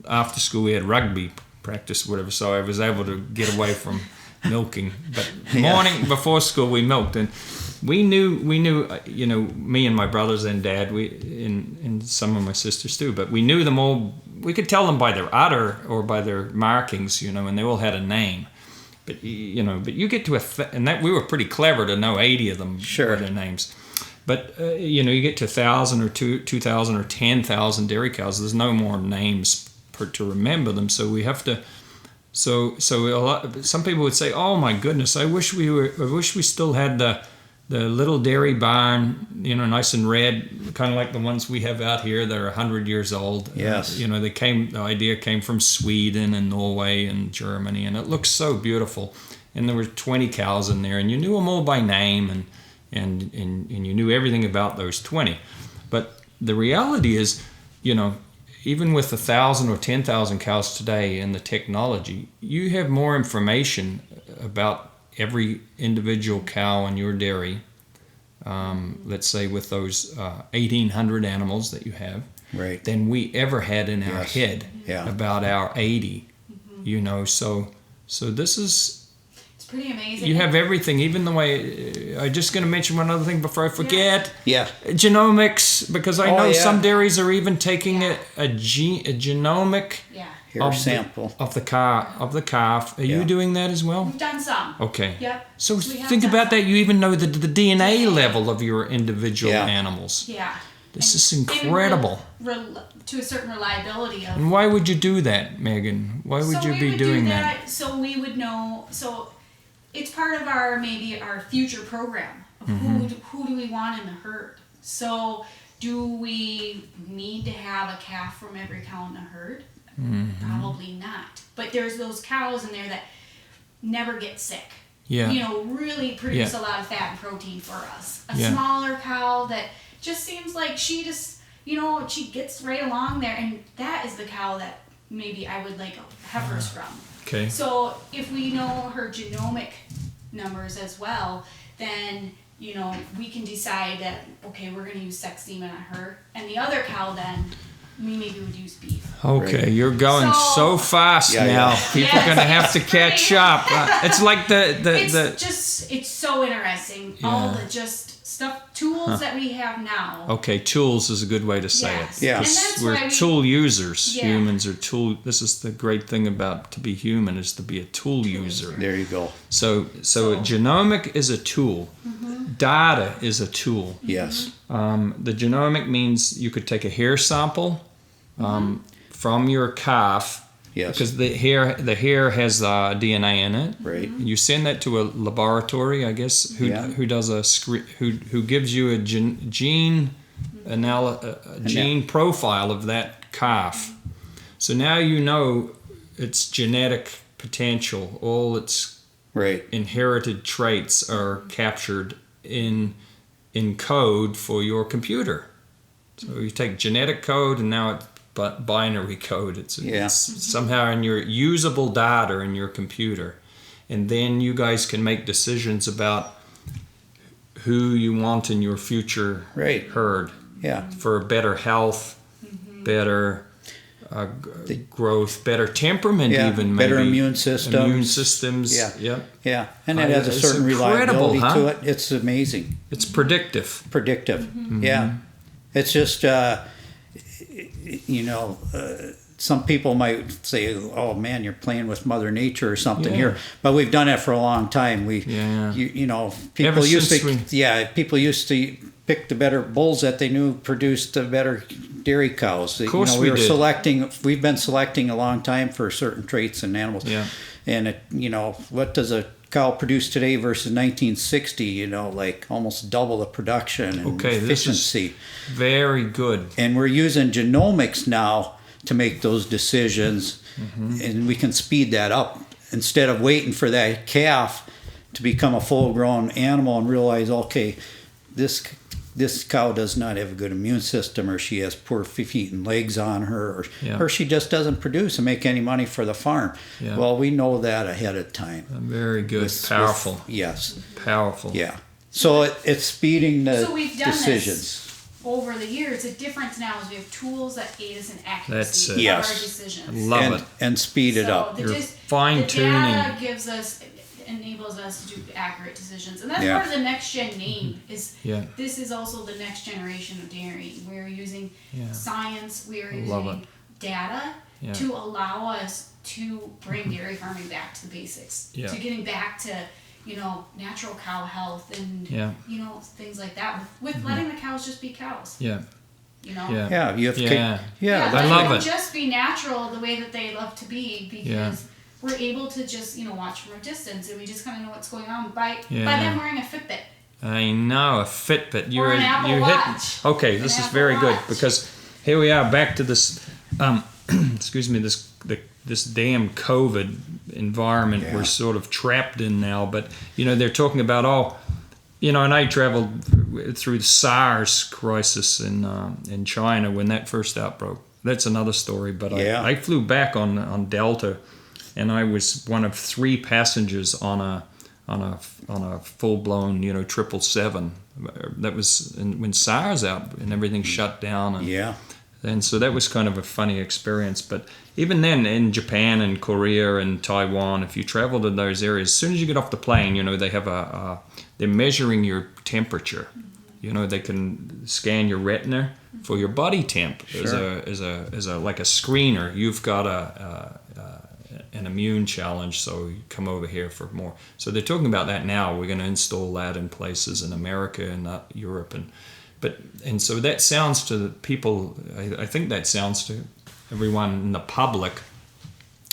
After school, we had rugby practice, whatever. So I was able to get away from milking. But morning before school, we milked, and we knew. Me and my brothers and dad, and some of my sisters too. But we knew them all. We could tell them by their udder or by their markings, and they all had a name. But you get to and that we were pretty clever to know 80 of them Sure. by their names. But you get to 1,000 or 2,000 or 10,000 dairy cows. There's no more names to remember them. So we have to. So some people would say, "Oh my goodness, I wish we still had the little dairy barn, nice and red, kind of like the ones we have out here that are 100 years old." Yes. The idea came from Sweden and Norway and Germany, and it looks so beautiful. And there were 20 cows in there, and you knew them all by name, and you knew everything about those 20. But the reality is, even with 1,000 or 10,000 cows today and the technology, you have more information about every individual cow in your dairy. Let's say with those 1,800 animals that you have, Right. than we ever had in our Yes. head Yeah. about our 80. So this is. It's pretty amazing. You have everything, even the way. I'm just going to mention one other thing before I forget. Yeah. Genomics, because I Oh, know yeah. some dairies are even taking Yeah. a genomic Yeah. Hair sample. of the calf. Are you Yeah. doing that as well? We've done some. Okay. Yep. So We have think done about some. that. You even know the DNA level of your individual Yeah. animals. Yeah. This And- is and incredible. to a certain reliability of. And why would you do that, Megan? Why would So you we be would doing do that? So we would know. So it's part of our future program of who do we want in the herd. So do we need to have a calf from every cow in the herd? Probably not. But there's those cows in there that never get sick. Yeah. Really produce Yeah. a lot of fat and protein for us. A Yeah. smaller cow that just seems like she just, she gets right along there, and that is the cow that maybe I would like heifers from. Okay. So if we know her genomic numbers as well, then we can decide that okay, we're going to use sex semen on her, and the other cow then we maybe would use beef. Okay, Right. you're going so So- fast Yeah, now. yeah. People are going to have to It's catch pretty- up. It's like It's so interesting. All Yeah. the just tools that we have now. Okay, tools is a good way to say Yes. it. Yeah. And 'Cause that's we're why we- tool users. Yeah. Humans are tool. This is the great thing about to be human is to be a tool user. There you go. So genomic is a tool. Data is a tool. Yes. The genomic means you could take a hair sample from your calf. Yes. Because the hair has DNA in it. Right. You send that to a laboratory, I guess, Yeah. who does who gives you a gene profile of that calf. So now you know its genetic potential, all its Right. inherited traits are captured in code for your computer. So you take genetic code and now it binary code. It's somehow in your usable data in your computer, and then you guys can make decisions about who you want in your future herd. Yeah. For better health, better growth, better temperament, even maybe. Better immune systems. Immune systems. Yeah. And it has a certain reliability to it. It's amazing. It's predictive. Yeah. It's just, some people might say, "Oh man, you're playing with Mother Nature or something here," but we've done it for a long time. People used to pick the better bulls that they knew produced the better dairy cows. Of course, we did. We've been selecting a long time for certain traits in animals. Yeah. And what does a cow produce today versus 1960? Like almost double the production and efficiency. This is very good. And we're using genomics now to make those decisions, and we can speed that up instead of waiting for that calf to become a full-grown animal and realize, okay, this cow does not have a good immune system, or she has poor feet and legs on her, or she just doesn't produce and make any money for the farm. Yeah. Well, we know that ahead of time. Very good. Powerful. Yes. Powerful. Yeah. So it's speeding the decisions. This over the years. The difference now is we have tools that aid us in accuracy That's of our decisions. I love it. And speed it up. You're fine-tuning. The data enables us to do accurate decisions, and that's part of the NexGen name. This is also the next generation of dairy. We're using science. We are using data to allow us to bring dairy farming back to the basics, to getting back to natural cow health and things like that. With letting the cows just be cows. Yeah. You know. Yeah. You have I love it. Just be natural the way that they love to be, because we're able to just watch from a distance, and we just kind of know what's going on by them wearing a Fitbit. I know, a Fitbit. Or an Apple Watch. Okay, this is very good, because here we are back to this. Excuse me, this damn COVID environment we're sort of trapped in now. But they're talking about and I traveled through the SARS crisis in China when that first outbroke. That's another story. But I flew back on Delta, and I was one of 3 passengers on a full blown 777. That was when SARS out and everything shut down. And so that was kind of a funny experience. But even then, in Japan and Korea and Taiwan, if you travel to those areas, as soon as you get off the plane, they have they're measuring your temperature. They can scan your retina for your body temp as a like a screener. You've got an immune challenge, so you come over here for more. So they're talking about that now. We're going to install that in places in America and Europe, and so that sounds to the people. I think that sounds to everyone in the public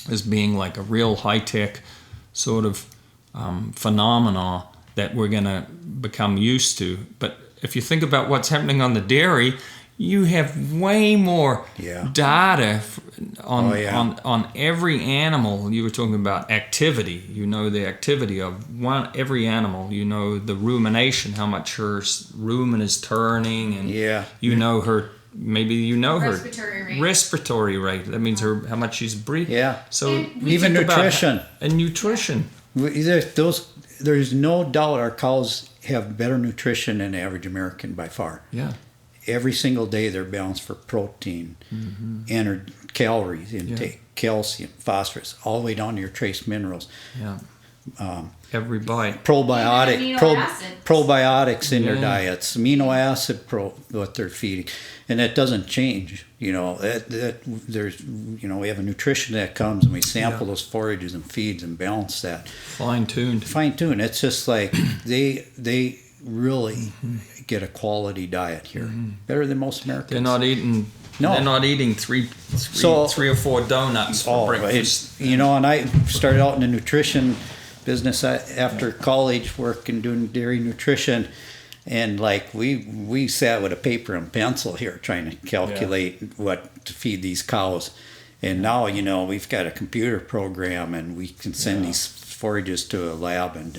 as being like a real high-tech sort of phenomena that we're going to become used to. But if you think about what's happening on the dairy, you have way more data on every animal. You were talking about activity. The activity of every animal. The rumination, how much her rumen is turning, and her respiratory rate. That means how much she's breathing. Yeah. So even nutrition. Nutrition. There's no doubt our cows have better nutrition than the average American by far. Yeah. Every single day they're balanced for protein, calories intake, calcium, phosphorus, all the way down to your trace minerals. Yeah. Every bite. Probiotics in their diets, amino acid what they're feeding, and that doesn't change. There's we have a nutrition that comes, and we sample those forages and feeds and balance that. Fine-tuned. It's just like they really get a quality diet here, better than most Americans. They're not eating. No. They're not eating three or four donuts for breakfast. And I started out in the nutrition business after college, working doing dairy nutrition, and like we sat with a paper and pencil here trying to calculate what to feed these cows. And now we've got a computer program, and we can send these forages to a lab, and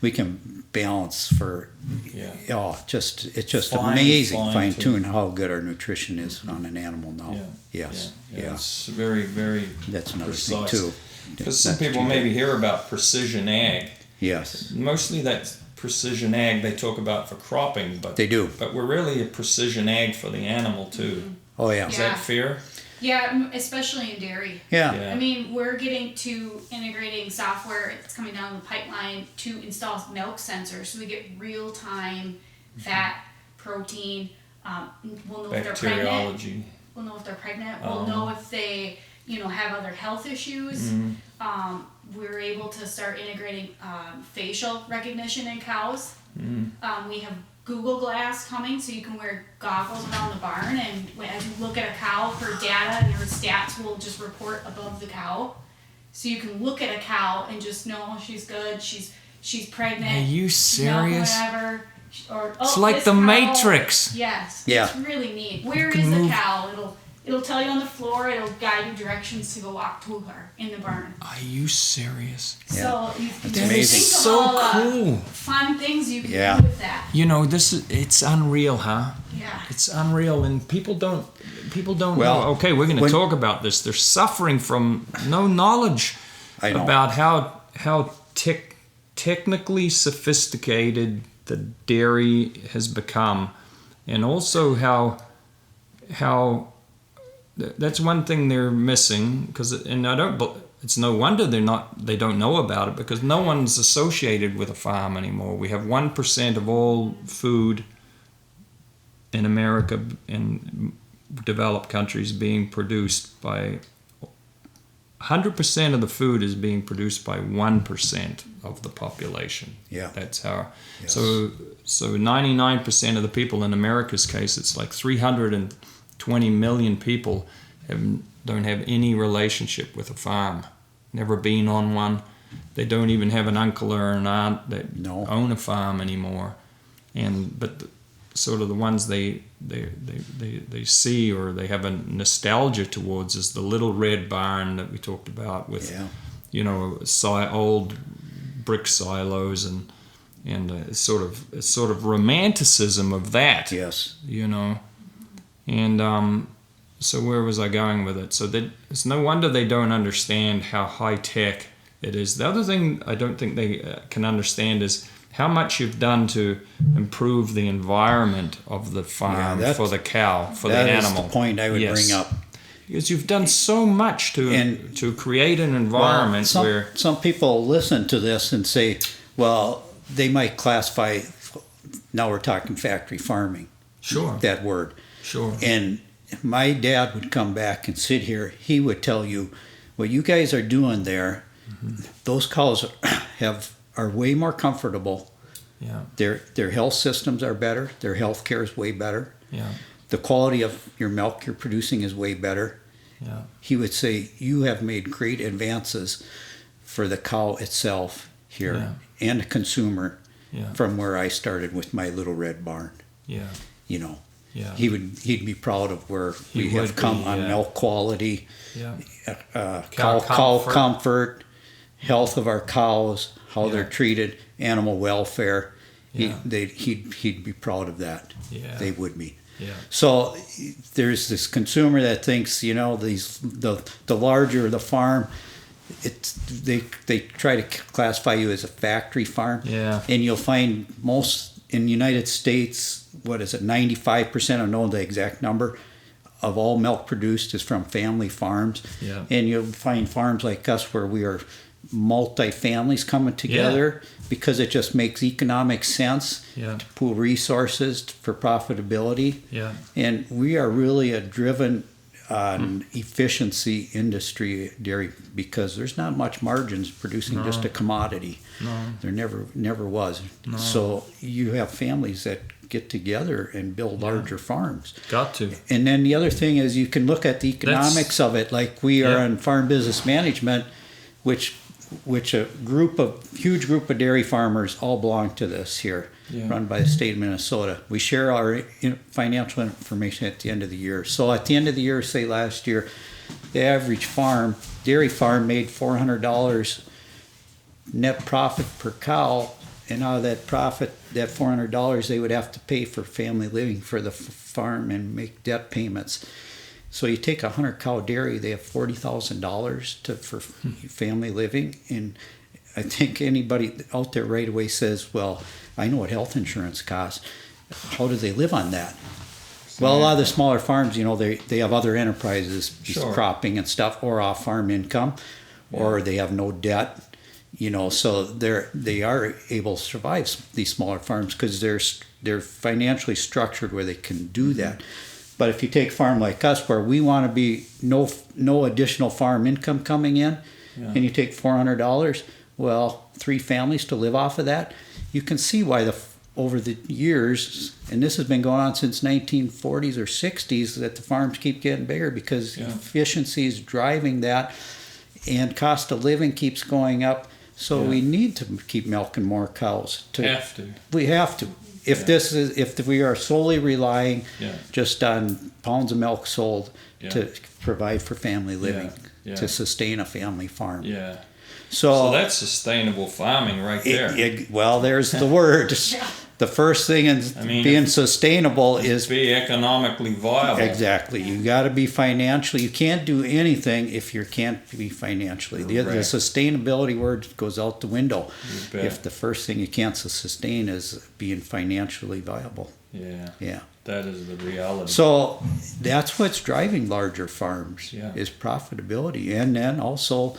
we can balance for, it's just amazing fine tune how good our nutrition is on an animal now. Yes. It's very, very That's another precise thing too. Because some people maybe hear about precision ag. Yes. Mostly that's precision ag they talk about for cropping, but they do. But we're really a precision ag for the animal too. Mm-hmm. Oh yeah. Is that fair? Yeah, especially in dairy. Yeah. I mean, we're getting to integrating software. It's coming down the pipeline to install milk sensors, so we get real-time fat, protein. We'll know if they're pregnant. Bacteriology. We'll know if they're pregnant. We'll know if they, have other health issues. We're able to start integrating facial recognition in cows. We have Google Glass coming, so you can wear goggles around the barn, and as you look at a cow, her data and her stats will just report above the cow. So you can look at a cow and just know she's good, she's pregnant. Are you serious? Whatever. Or, it's like the cow, Matrix. Yes. Yeah. It's really neat. Where is the cow? It'll tell you on the floor. It'll guide you directions to go walk to her in the barn. Are you serious? So That's amazing. So cool. Fun things you can do with that. It's unreal, huh? Yeah. It's unreal, and people don't Well, know. Okay, we're going to talk about this. They're suffering from no knowledge about how technically sophisticated the dairy has become, and also how that's one thing they're missing. It's no wonder they don't know about it, because no one's associated with a farm anymore. We have 1% of all food in America and developed countries being produced by 100% of the food is being produced by 1% of the population. Yeah. That's how. Yes. So 99% of the people in America's case, it's like 320 million people don't have any relationship with a farm. Never been on one. They don't even have an uncle or an aunt that own a farm anymore. But sort of the ones they see or they have a nostalgia towards is the little red barn that we talked about with old brick silos and sort of romanticism of that. Yes. And so where was I going with it? So it's no wonder they don't understand how high tech it is. The other thing I don't think they can understand is how much you've done to improve the environment of the farm for the cow, for the animal. That is the point I would bring up. Because you've done so much to create an environment where... Some people listen to this and say, well, they might classify... Now we're talking factory farming. Sure. That word. Sure. And my dad would come back and sit here. He would tell you, what you guys are doing there, those cows are way more comfortable. Yeah. Their health systems are better. Their health care is way better. Yeah. The quality of your milk you're producing is way better. Yeah. He would say, you have made great advances for the cow itself here and the consumer from where I started with my little red barn. Yeah. Yeah. He'd be proud of where we have come on milk quality, cow comfort, health of our cows, how they're treated, animal welfare. Yeah. He'd be proud of that. Yeah. They would be. Yeah. So there's this consumer that thinks, the larger the farm, they try to classify you as a factory farm. Yeah. And you'll find most in the United States, 95%, I don't know the exact number, of all milk produced is from family farms. Yeah. And you'll find farms like us where we are multi-families coming together because it just makes economic sense to pool resources for profitability. Yeah. And we are really a driven efficiency industry, dairy, because there's not much margins producing just a commodity. No. There never was. No. So you have families that get together and build larger farms. Got to. And then the other thing is you can look at the economics of it, like we are in farm business management, which a huge group of dairy farmers all belong to this here, run by the state of Minnesota. We share our financial information at the end of the year. So at the end of the year, say last year, the average dairy farm made $400 net profit per cow, and out of that profit, that $400, they would have to pay for family living for the farm and make debt payments. So you take a 100-cow dairy, they have $40,000 for family living, and I think anybody out there right away says, well, I know what health insurance costs. How do they live on that? Well, a lot of the smaller farms, they have other enterprises, Sure. cropping and stuff, or off-farm income, or they have no debt, so they are able to survive, these smaller farms, because they're financially structured where they can do that. But if you take a farm like us, where we want to be no additional farm income coming in, and you take $400, well, 3 families to live off of that, you can see why over the years, and this has been going on since 1940s or 60s, that the farms keep getting bigger because efficiency is driving that, and cost of living keeps going up. So we need to keep milking more cows. We have to. If we are solely relying just on pounds of milk sold to provide for family living, to sustain a family farm. Yeah. So that's sustainable farming right there. Well, there's the word. The first thing in being sustainable is be economically viable. Exactly. You got to be financially. You can't do anything if you can't be financially. The sustainability word goes out the window if the first thing you can't sustain is being financially viable. Yeah. That is the reality. So that's what's driving larger farms is profitability, and then also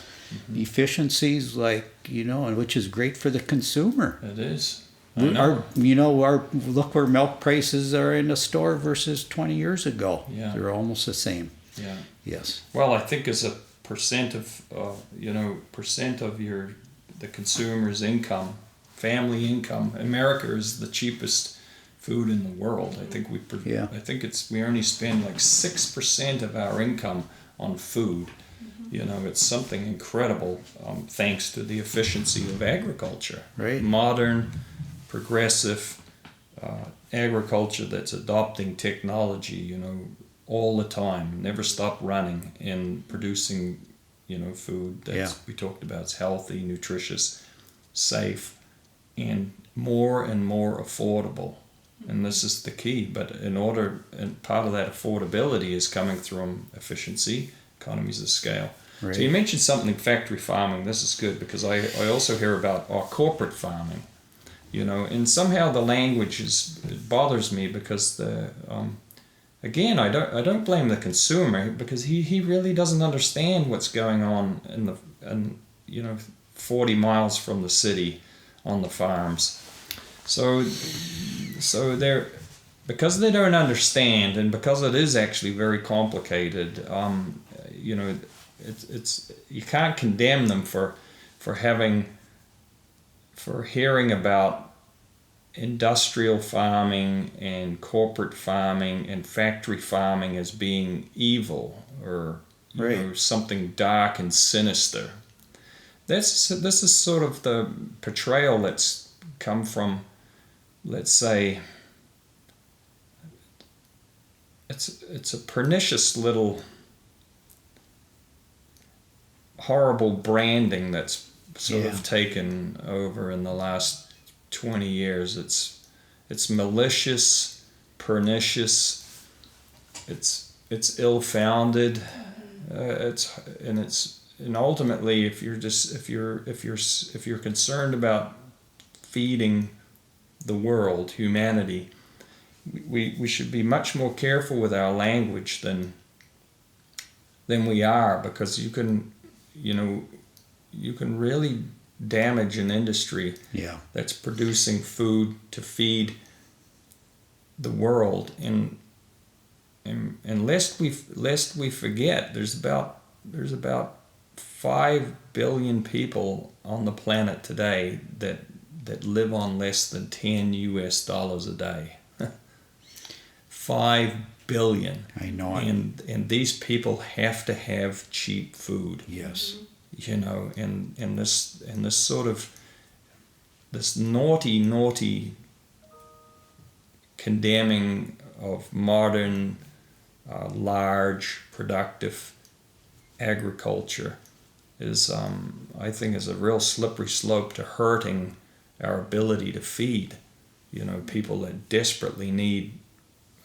efficiencies, which is great for the consumer. It is. Look where milk prices are in the store versus 20 years ago. Yeah. They're almost the same. Yeah. Yes. Well, I think as a percent of the consumer's income, family income, America is the cheapest food in the world. I think we only spend like 6% of our income on food. It's something incredible, thanks to the efficiency of agriculture. Right. Modern, progressive agriculture that's adopting technology, all the time, never stop running and producing, food that we talked about. It's healthy, nutritious, safe, and more affordable. And this is the key. But and part of that affordability is coming from efficiency, economies of scale. Right. So you mentioned something, factory farming. This is good because I also hear about corporate farming, and somehow the language it bothers me because again, I don't blame the consumer because he really doesn't understand what's going on in 40 miles from the city on the farms. So they're, because they don't understand, and because it is actually very complicated, it's you can't condemn them for hearing about industrial farming and corporate farming and factory farming as being evil or something dark and sinister. This is sort of the portrayal that's come from, let's say, it's a pernicious little horrible branding that's sort of taken over in the last 20 years. It's malicious, pernicious, it's ill-founded, and ultimately if you're concerned about feeding the world, humanity, we should be much more careful with our language than we are, because you can really damage an industry that's producing food to feed the world. And lest we forget, there's about 5 billion people on the planet today that live on less than $10 a day. 5 billion. I know. And these people have to have cheap food. Yes. And this sort of this naughty condemning of modern, large, productive agriculture is I think is a real slippery slope to hurting our ability to feed. People that desperately need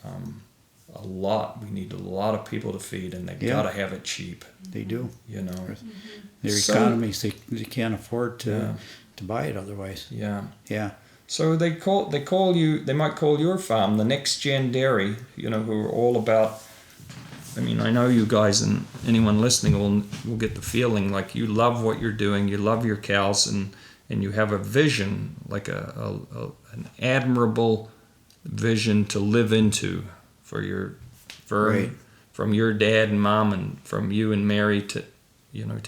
a lot. We need a lot of people to feed, and they've got to have it cheap. They do. Their So- economies, they can't afford to buy it otherwise. Yeah. Yeah. So they might call your farm the NexGen Dairy, who are all about, I know you guys and anyone listening will get the feeling like you love what you're doing, you love your cows, and you have a vision, like an admirable vision to live into for your Right. from your dad and mom, and from you and Mary to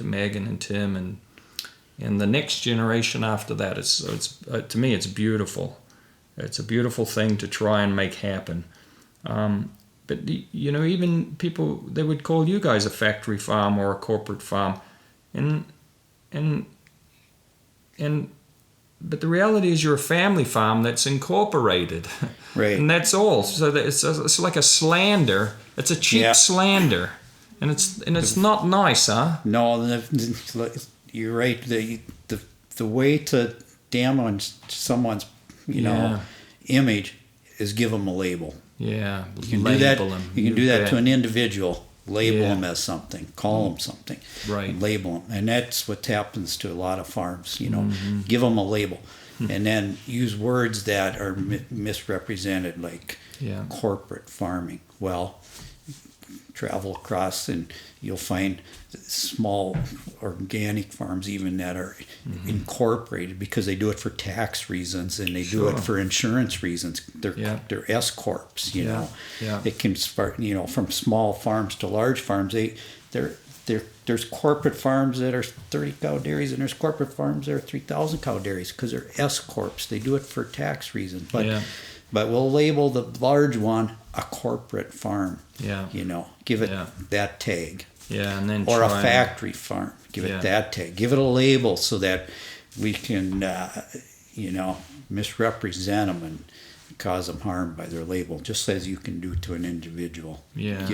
Megan and Tim, and the next generation after that. It's to me, it's beautiful. It's a beautiful thing to try and make happen. But even people, they would call you guys a factory farm or a corporate farm, but the reality is you're a family farm that's incorporated, Right. and that's all. So that it's like a slander. It's a cheap slander, and it's not nice, huh? No, you're right. The way to damage someone's image is give them a label. Yeah, You can label do that. them. You can do that bet. to an individual. Label Yeah. them as something. Call them something. Right. Label them, and that's what happens to a lot of farms. Mm-hmm. Give them a label, Hmm. and then use words that are misrepresented, like corporate farming. Well, travel across and you'll find small organic farms even that are incorporated because they do it for tax reasons and they do it for insurance reasons. They're S corps, you know. Yeah. It can start, from small farms to large farms. There's corporate farms that are 30 cow dairies, and there's corporate farms that are 3,000 cow dairies because they're S corps. They do it for tax reasons. But we'll label the large one a corporate farm. Yeah. Give it that tag. Yeah, and then Or a factory farm. Give it that tag. Give it a label so that we can, misrepresent them and cause them harm by their label, just as you can do to an individual. Yeah.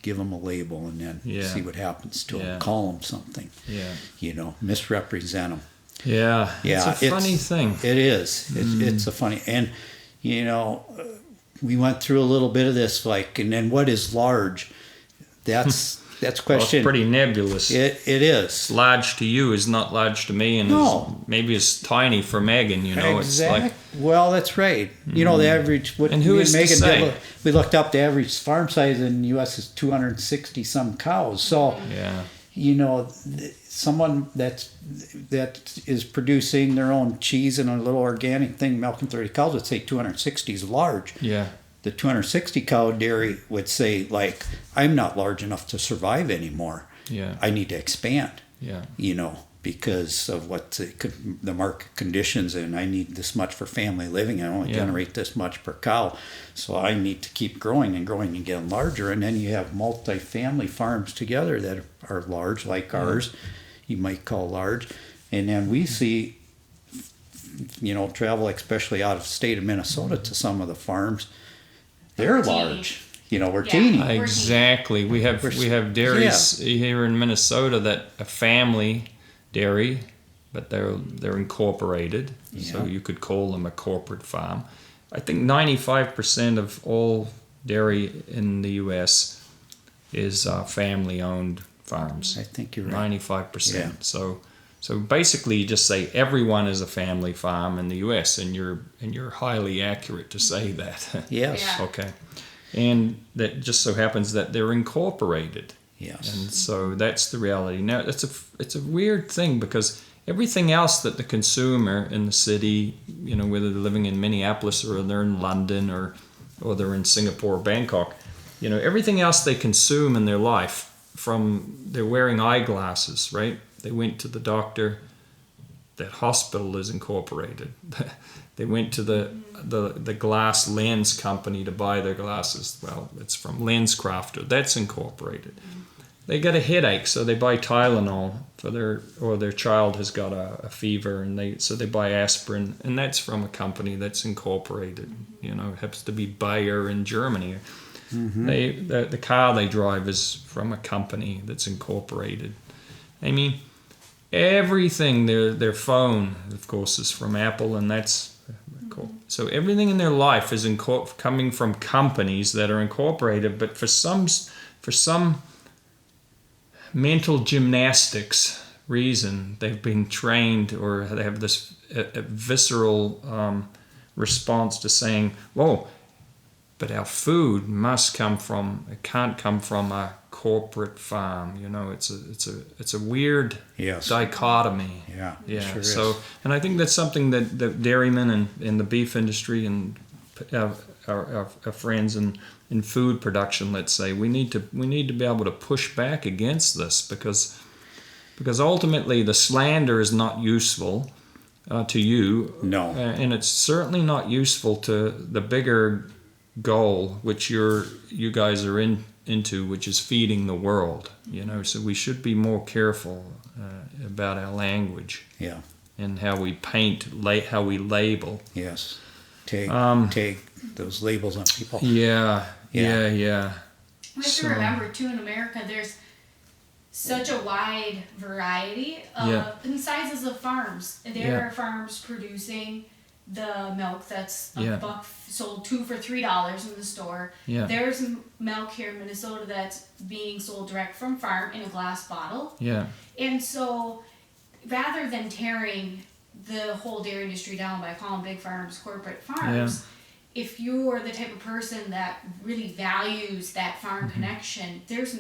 Give them a label and then see what happens to them. Call them something. Yeah. Misrepresent them. Yeah. It's a funny thing. It is. It's a funny, and we went through a little bit of this, and then what is large? That's question. Well, it's pretty nebulous. It is. Large to you is not large to me, and maybe it's tiny for Megan. It's like. Well, that's right. The average. And who is Megan to say? We looked up the average farm size in the U.S. is 260 some cows. So someone that is producing their own cheese and a little organic thing, milking 30 cows, would say 260 is large. Yeah. The 260 cow dairy would say, I'm not large enough to survive anymore. Yeah. I need to expand. Yeah. Because of what the market conditions, and I need this much for family living. I only generate this much per cow, so I need to keep growing and getting larger. And then you have multi-family farms together that are large, like ours. You might call large, and then we see, travel especially out of the state of Minnesota to some of the farms. They're large. We're teeny. Exactly. We have dairies here in Minnesota that a family dairy, but they're incorporated, so you could call them a corporate farm. I think 95% of all dairy in the U.S. is family-owned farms. I think you're right. 95%. Yeah. So basically, you just say everyone is a family farm in the U.S., and you're highly accurate to say that. Yes. Yeah. Okay. And that just so happens that they're incorporated. Yes. And so that's the reality. Now, it's a weird thing because everything else that the consumer in the city, whether they're living in Minneapolis or they're in London or they're in Singapore or Bangkok, everything else they consume in their life, they're wearing eyeglasses, right? They went to the doctor. That hospital is incorporated. They went to the glass lens company to buy their glasses. Well, it's from LensCrafter. That's incorporated. They get a headache, so they buy Tylenol or their child has got a fever, and so they buy aspirin, and that's from a company that's incorporated. It happens to be Bayer in Germany. Mm-hmm. The car they drive is from a company that's incorporated. I mean, everything. Their phone, of course, is from Apple, and that's cool. So everything in their life is coming from companies that are incorporated, but for some mental gymnastics reason, they've been trained, or they have this visceral response to saying, "Whoa, but our food can't come from a corporate farm." It's a weird dichotomy. Yeah. Sure So, is. and I think that's something that the dairymen and in the beef industry and our friends in food production, let's say, we need to be able to push back against this, because ultimately the slander is not useful to you. No. And it's certainly not useful to the bigger goal, which you guys are into, which is feeding the world. So we should be more careful about our language. Yeah. And how we paint, how we label. Yes. Take those labels on people. Yeah. We have to remember too, in America, there's such a wide variety in sizes of farms. There are farms producing the milk that's a buck sold $2 for $3 in the store. Yeah. There's milk here in Minnesota that's being sold direct from farm in a glass bottle. Yeah. And so, rather than tearing the whole dairy industry down by calling big farms corporate farms, if you're the type of person that really values that farm connection, there's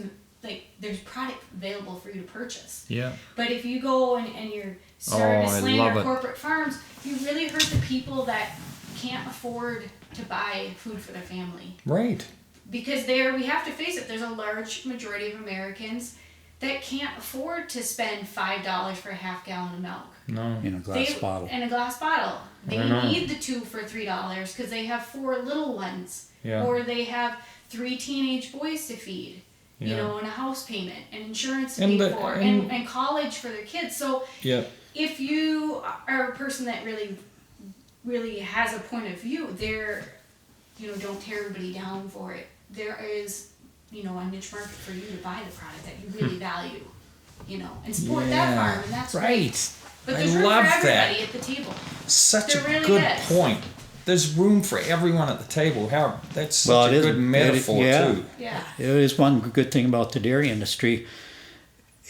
product available for you to purchase. Yeah. But if you go and you're starting to slander corporate farms, you really hurt the people that can't afford to buy food for their family. Right. Because we have to face it, there's a large majority of Americans that can't afford to spend $5 for a half gallon of milk. No. In a glass bottle. In a glass bottle. They need the 2 for $3 because they have 4 little ones. Yeah. Or they have 3 teenage boys to feed. And a house payment and insurance to pay for and college for their kids. So if you are a person that really, really has a point of view, don't tear everybody down for it. There is, a niche market for you to buy the product that you really value, and support that farm, and that's great. But there's room for everybody at the table. Such a good point. There's room for everyone at the table. That's such a good metaphor too. Yeah. It is one good thing about the dairy industry.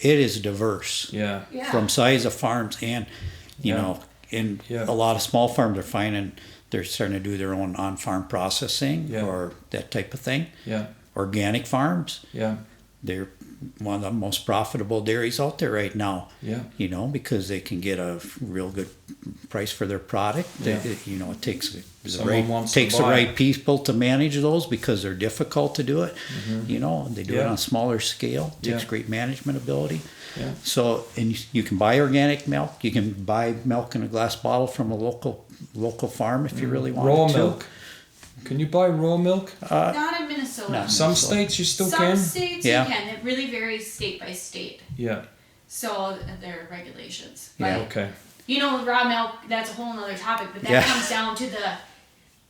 It is diverse. Yeah. From size of farms and, a lot of small farms are finding they're starting to do their own on-farm processing or that type of thing. Yeah. Organic farms. Yeah. They're one of the most profitable dairies out there right now. Yeah. Because they can get a real good price for their product. Yeah. It takes the right people to manage those because they're difficult to do it. Mm-hmm. They do it on a smaller scale. It takes great management ability. Yeah. So, and you can buy organic milk. You can buy milk in a glass bottle from a local farm if you really want raw milk. Can you buy raw milk? Not in Minnesota. No, some states you still can? Some states you can. It really varies state by state. Yeah. So there are regulations. But, okay. Raw milk, that's a whole other topic, but that comes down to the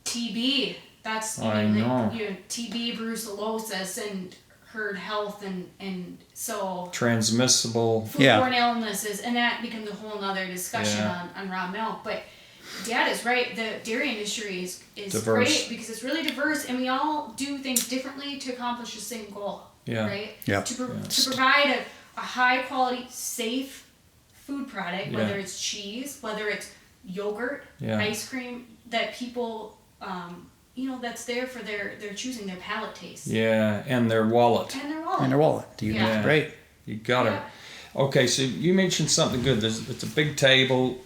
TB. That's TB, brucellosis, and herd health, and so transmissible foodborne illnesses, and that becomes a whole other discussion on raw milk. But Dad is right. The dairy industry is great because it's really diverse, and we all do things differently to accomplish the same goal. Yeah. Right. Yeah. To provide a high quality, safe food product, whether it's cheese, whether it's yogurt, ice cream, that people, that's there for their choosing, their palate taste. Yeah, and their wallet. Right. You got it. Okay, so you mentioned something good. It's a big table.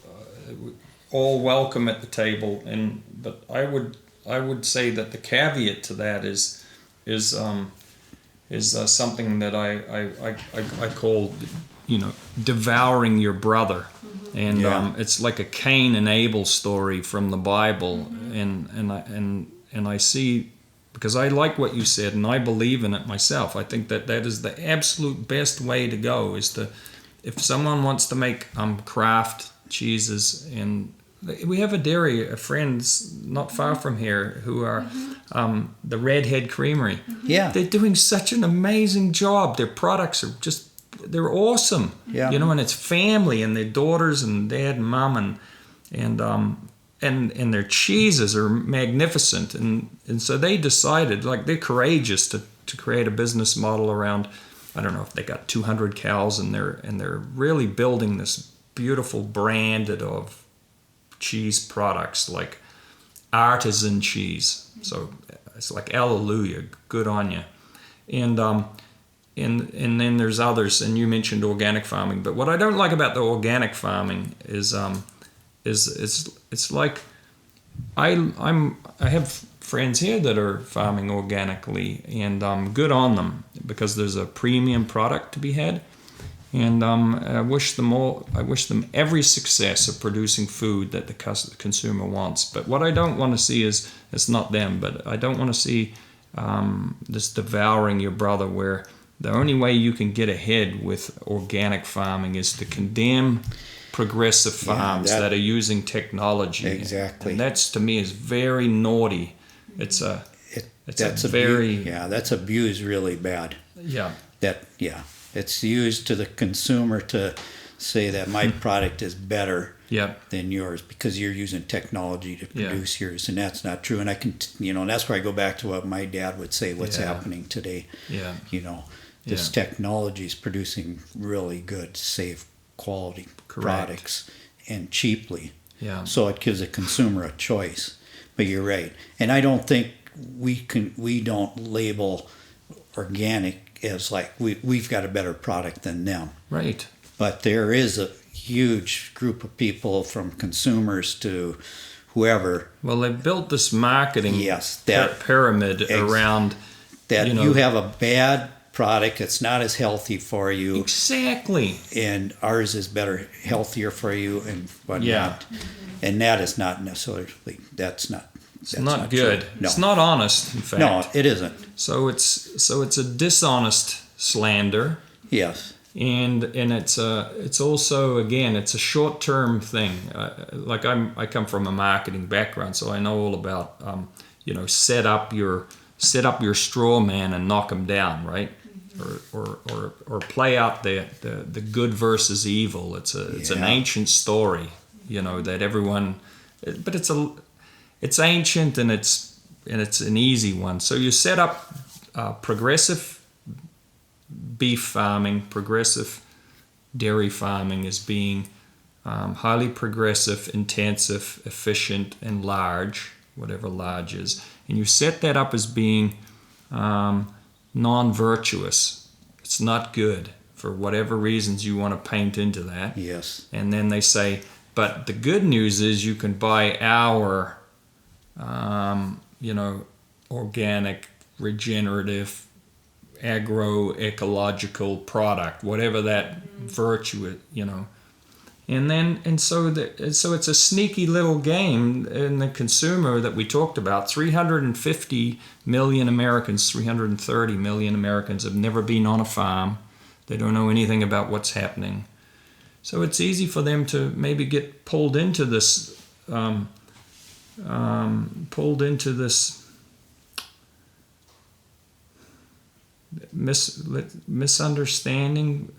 All welcome at the table, but I would say that the caveat to that is something that I call devouring your brother, and it's like a Cain and Abel story from the Bible, and I see, because I like what you said and I believe in it myself. I think that is the absolute best way to go. Is if someone wants to make craft cheeses, and we have friends not far from here who are the Redhead Creamery. Yeah, they're doing such an amazing job. Their products are just they're awesome. Yeah. And it's family and their daughters and dad and mom and their cheeses are magnificent. And so they decided, like, they're courageous to create a business model around, I don't know if they got 200 cows, and they're really building this beautiful brand of cheese products, like artisan cheese. So it's like, hallelujah, good on you. And then there's others, and you mentioned organic farming. But what I don't like about the organic farming is it's like I have friends here that are farming organically, and good on them, because there's a premium product to be had. And I wish them every success of producing food that the consumer wants. But what I don't want to see is, it's not them, but I don't want to see this devouring your brother, where the only way you can get ahead with organic farming is to condemn progressive farms that are using technology. Exactly. And that's, to me, is very naughty. That's abused really bad. Yeah. It's used to the consumer to say that my product is better than yours because you're using technology to produce yours, and that's not true. And I can, and that's where I go back to what my dad would say, what's happening today. Yeah. This technology is producing really good, safe, quality products, and cheaply. Yeah. So it gives a consumer a choice. But you're right. And I don't think we don't label organic as like we've got a better product than them. Right. But there is a huge group of people, from consumers to whoever. Well, they've built this marketing pyramid around that. You have a bad product, it's not as healthy for you. Exactly. And ours is better, healthier for you, and whatnot. Yeah. And that is not necessarily, that's not good. No. It's not honest, in fact. No, it isn't. So it's a dishonest slander. Yes. And it's also, again, it's a short-term thing. Like I come from a marketing background, so I know all about set up your straw man and knock him down, right? Or play out the good versus evil. It's an ancient story, that everyone, but it's ancient, and it's an easy one. So you set up progressive beef farming, progressive dairy farming as being highly progressive, intensive, efficient, and large, whatever large is. And you set that up as being non-virtuous. It's not good for whatever reasons you want to paint into that. Yes. And then they say, but the good news is you can buy our, organic, regenerative, agroecological product, whatever that virtue, And so it's a sneaky little game in the consumer that we talked about. 350 million Americans, 330 million Americans have never been on a farm. They don't know anything about what's happening. So it's easy for them to maybe get pulled into this misunderstanding,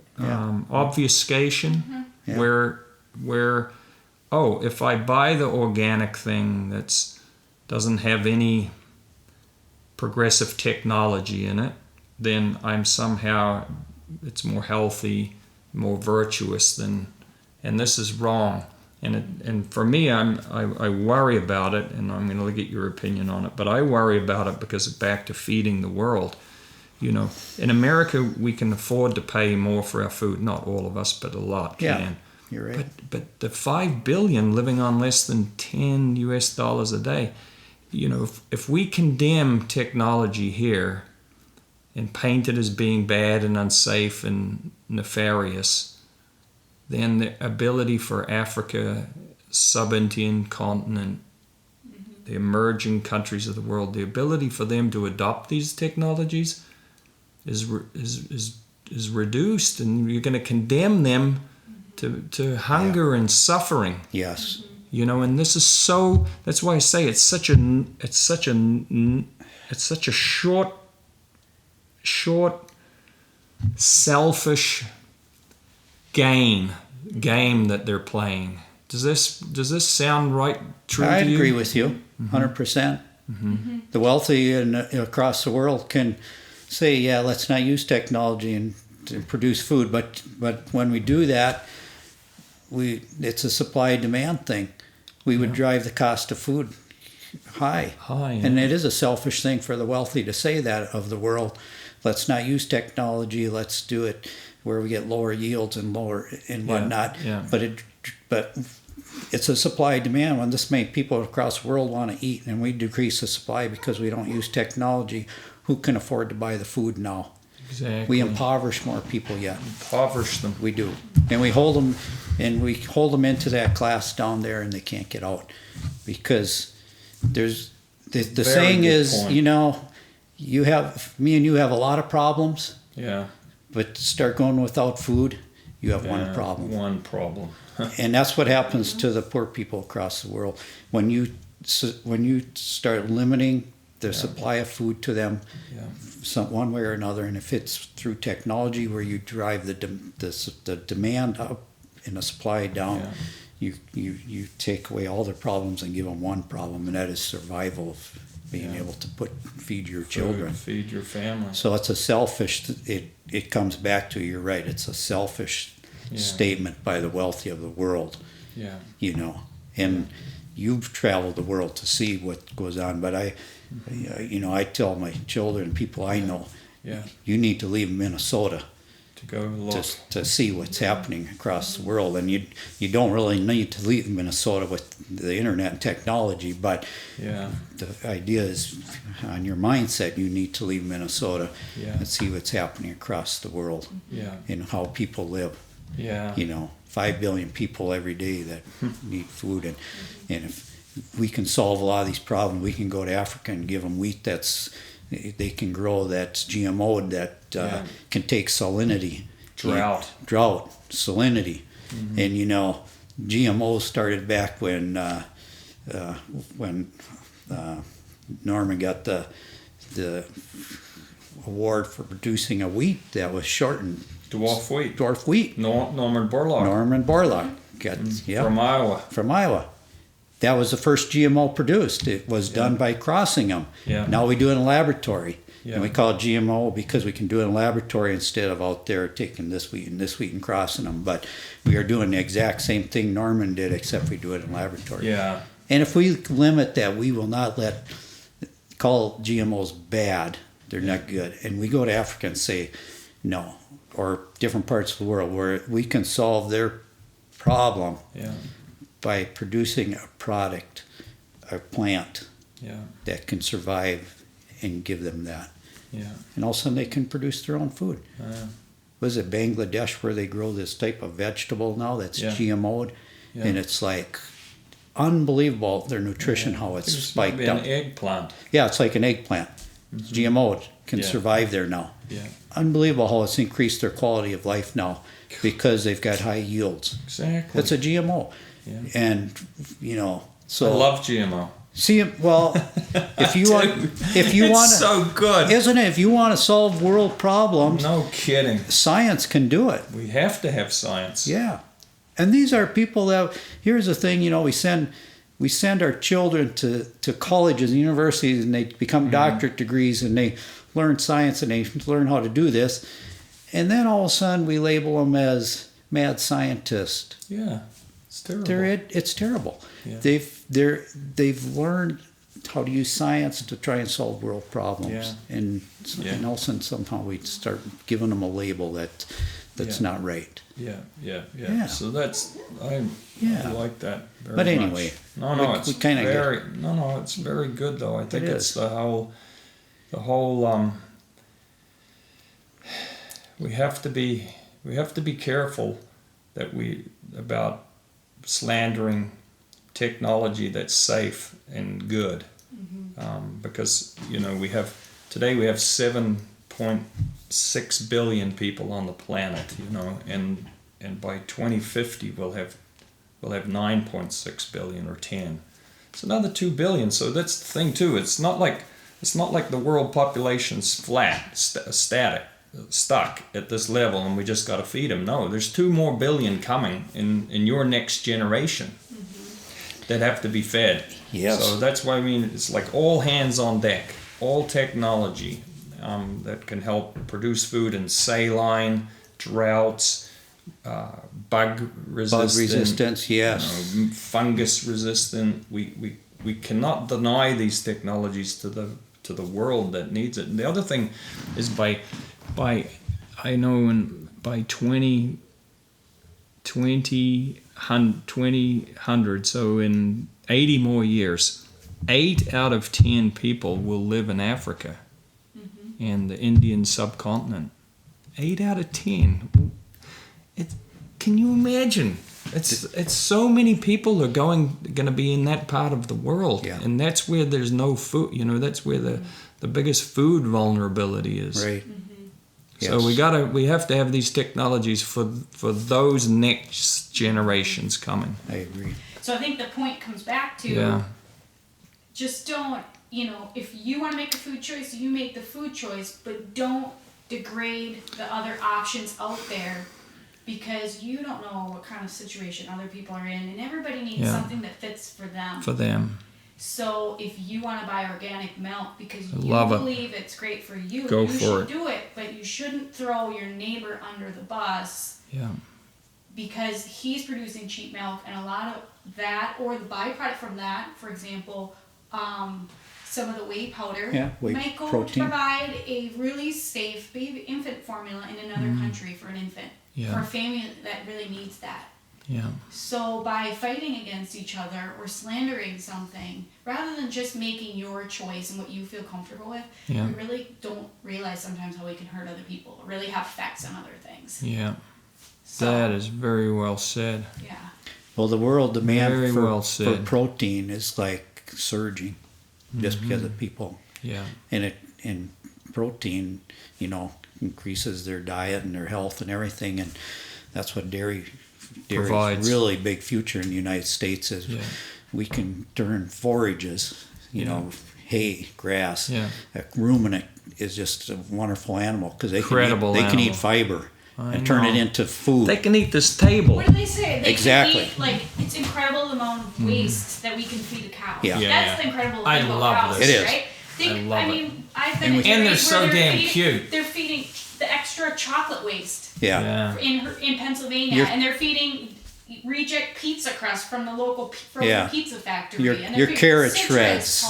obfuscation, where if I buy the organic thing that doesn't have any progressive technology in it, then it's more healthy, more virtuous and this is wrong. And for me, I worry about it, and I'm going to get your opinion on it. But I worry about it because it's back to feeding the world. In America, we can afford to pay more for our food. Not all of us, but a lot can. Yeah, you're right. But the 5 billion living on less than $10 a day, if we condemn technology here and paint it as being bad and unsafe and nefarious, then the ability for Africa, sub-Indian continent, the emerging countries of the world, the ability for them to adopt these technologies is reduced, and you're going to condemn them to hunger and suffering. Yes. And this is so. That's why I say it's such a short, selfish game that they're playing. Does this sound right? True to you? I agree with you, 100%. The wealthy across the world can say, yeah, let's not use technology and to produce food, but when we do that, it's a supply-demand thing. We would drive the cost of food high. And it is a selfish thing for the wealthy to say that of the world. Let's not use technology. Let's do it where we get lower yields and whatnot. But it's a supply-demand. When this many people across the world want to eat, and we decrease the supply because we don't use technology, who can afford to buy the food now? Exactly. We impoverish more people yet. Impoverish them. We do, and we hold them into that class down there, and they can't get out because there's the saying is, point. you know, me and you have a lot of problems. Yeah. But start going without food, you have one problem. One problem. And that's what happens to the poor people across the world when you start limiting the supply of food to them, one way or another. And if it's through technology where you drive the demand up and the supply down, you take away all their problems and give them one problem, and that is survival of being able to feed your children, feed your family. So it's a selfish. It comes back to, you're right. It's a selfish statement by the wealthy of the world. Yeah. You know, and you've traveled the world to see what goes on. But I tell my children, people I know, you need to leave Minnesota to go look to see what's happening across the world. And you don't really need to leave Minnesota with the internet and technology, but the idea is on your mindset, you need to leave Minnesota and see what's happening across the world and how people live. You know, 5 billion people every day that need food, and if we can solve a lot of these problems, we can go to Africa and give them wheat they can grow that's GMO'd, that can take salinity, drought, salinity, and you know, GMOs started back when Norman got the award for producing a wheat that was shortened. Dwarf wheat. Norman Borlaug. From Iowa. That was the first GMO produced. It was done by crossing them. Now we do it in a laboratory. And we call it GMO because we can do it in a laboratory instead of out there taking this wheat and crossing them. But we are doing the exact same thing Norman did, except we do it in a laboratory. Yeah. And if we limit that, we will not call GMOs bad. They're not good. And we go to Africa and say, no, or different parts of the world where we can solve their problem by producing a product, a plant that can survive and give them that. And all of a sudden they can produce their own food. Was it Bangladesh where they grow this type of vegetable now that's GMO'd? And it's like unbelievable, their nutrition, how it's spiked up. An eggplant. Yeah, it's like an eggplant. It's GMO'd, can survive there now. Unbelievable how it's increased their quality of life now because they've got high yields. Exactly. It's a GMO. And, you know, so. I love GMO. See, well, if you want to. So good. Isn't it? If you want to solve world problems. No kidding. Science can do it. We have to have science. Yeah. And these are people that, here's the thing, you know, we send our children to colleges and universities, and they become doctorate degrees, and they learn science and they learn how to do this. And then all of a sudden we label them as mad scientists. Yeah. It's terrible. It's terrible. Yeah. They've learned how to use science to try and solve world problems. And all of a sudden somehow we start giving them a label that's not right. Yeah. So that's I like that very much. But anyway, it's very good though. I think it's the whole we have to be careful about slandering technology that's safe and good, because you know we have 7.6 billion people on the planet, you know, and by 2050 we'll have 9.6 billion or 10. It's another 2 billion. So that's the thing too. It's not like the world population's flat, static. stuck at this level and we just got to feed them. No, there's 2 more billion coming in your next generation that have to be fed. Yes. So that's why I mean it's like all hands on deck, all technology that can help produce food in saline, droughts, bug resistance, yes. Fungus resistant. We cannot deny these technologies to the world that needs it. And the other thing is by 2000, so in 80 more years, 8 out of 10 people will live in Africa and the Indian subcontinent. 8 out of 10. Can you imagine? It's so many people are going to be in that part of the world, and that's where there's no food. That's where the biggest food vulnerability is. Right. So we have to have these technologies for those next generations coming. I agree. So I think the point comes back to just don't, if you want to make a food choice, you make the food choice, but don't degrade the other options out there, because you don't know what kind of situation other people are in, and everybody needs something that fits for them. So if you want to buy organic milk because you believe it's great for you, you should do it, but you shouldn't throw your neighbor under the bus because he's producing cheap milk, and a lot of that, or the byproduct from that, for example, some of the whey powder might go to provide a really safe baby infant formula in another country for an infant, for a family that really needs that. So by fighting against each other or slandering something, rather than just making your choice and what you feel comfortable with, we really don't realize sometimes how we can hurt other people, or really have effects on other things. So, that is very well said. Well, the world demand for protein is like surging, just because of people. And protein, increases their diet and their health and everything, and that's what dairy provides. Really big future in the United States is we can turn forages, hay, grass. A ruminant is just a wonderful animal because they can eat fiber and turn it into food. They can eat this table. What do they say? They exactly. Can eat, it's incredible the amount of waste that we can feed a cow. That's the incredible thing about cows, this. It is. Right? I've been and they're so damn cute. They're feeding the extra chocolate waste. In Pennsylvania, and they're feeding reject pizza crust from the local frozen pizza factory. Your carrot shreds,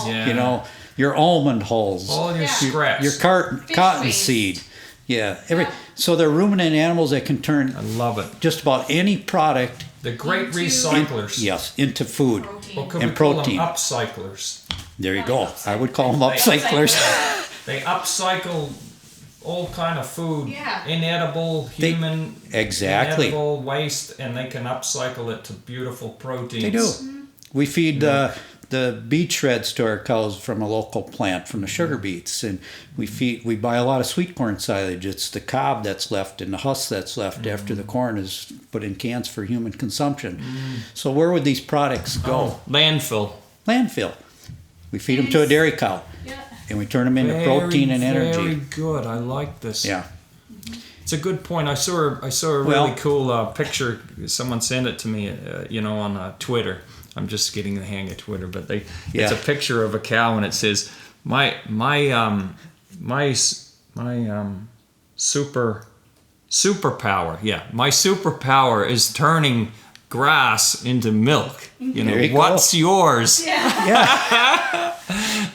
your almond hulls, all your scraps, your cotton waste. seed. So they're ruminant animals that can turn. I love it. Just about any product. The great recyclers. Into food and protein. Call them upcyclers. There you go. I would call them upcyclers. They upcycle all kind of food, inedible, human, inedible waste, and they can upcycle it to beautiful proteins. They do. We feed the beet shreds to our cows from a local plant, from the sugar beets, and we buy a lot of sweet corn silage. It's the cob that's left and the husk that's left after the corn is put in cans for human consumption. So where would these products go? Landfill. We feed them to a dairy cow. And we turn them into protein and energy. Very good. I like this. It's a good point. I saw a really cool picture. Someone sent it to me, on Twitter. I'm just getting the hang of Twitter, but it's a picture of a cow, and it says, "My superpower. Yeah, my superpower is turning grass into milk. What's yours?"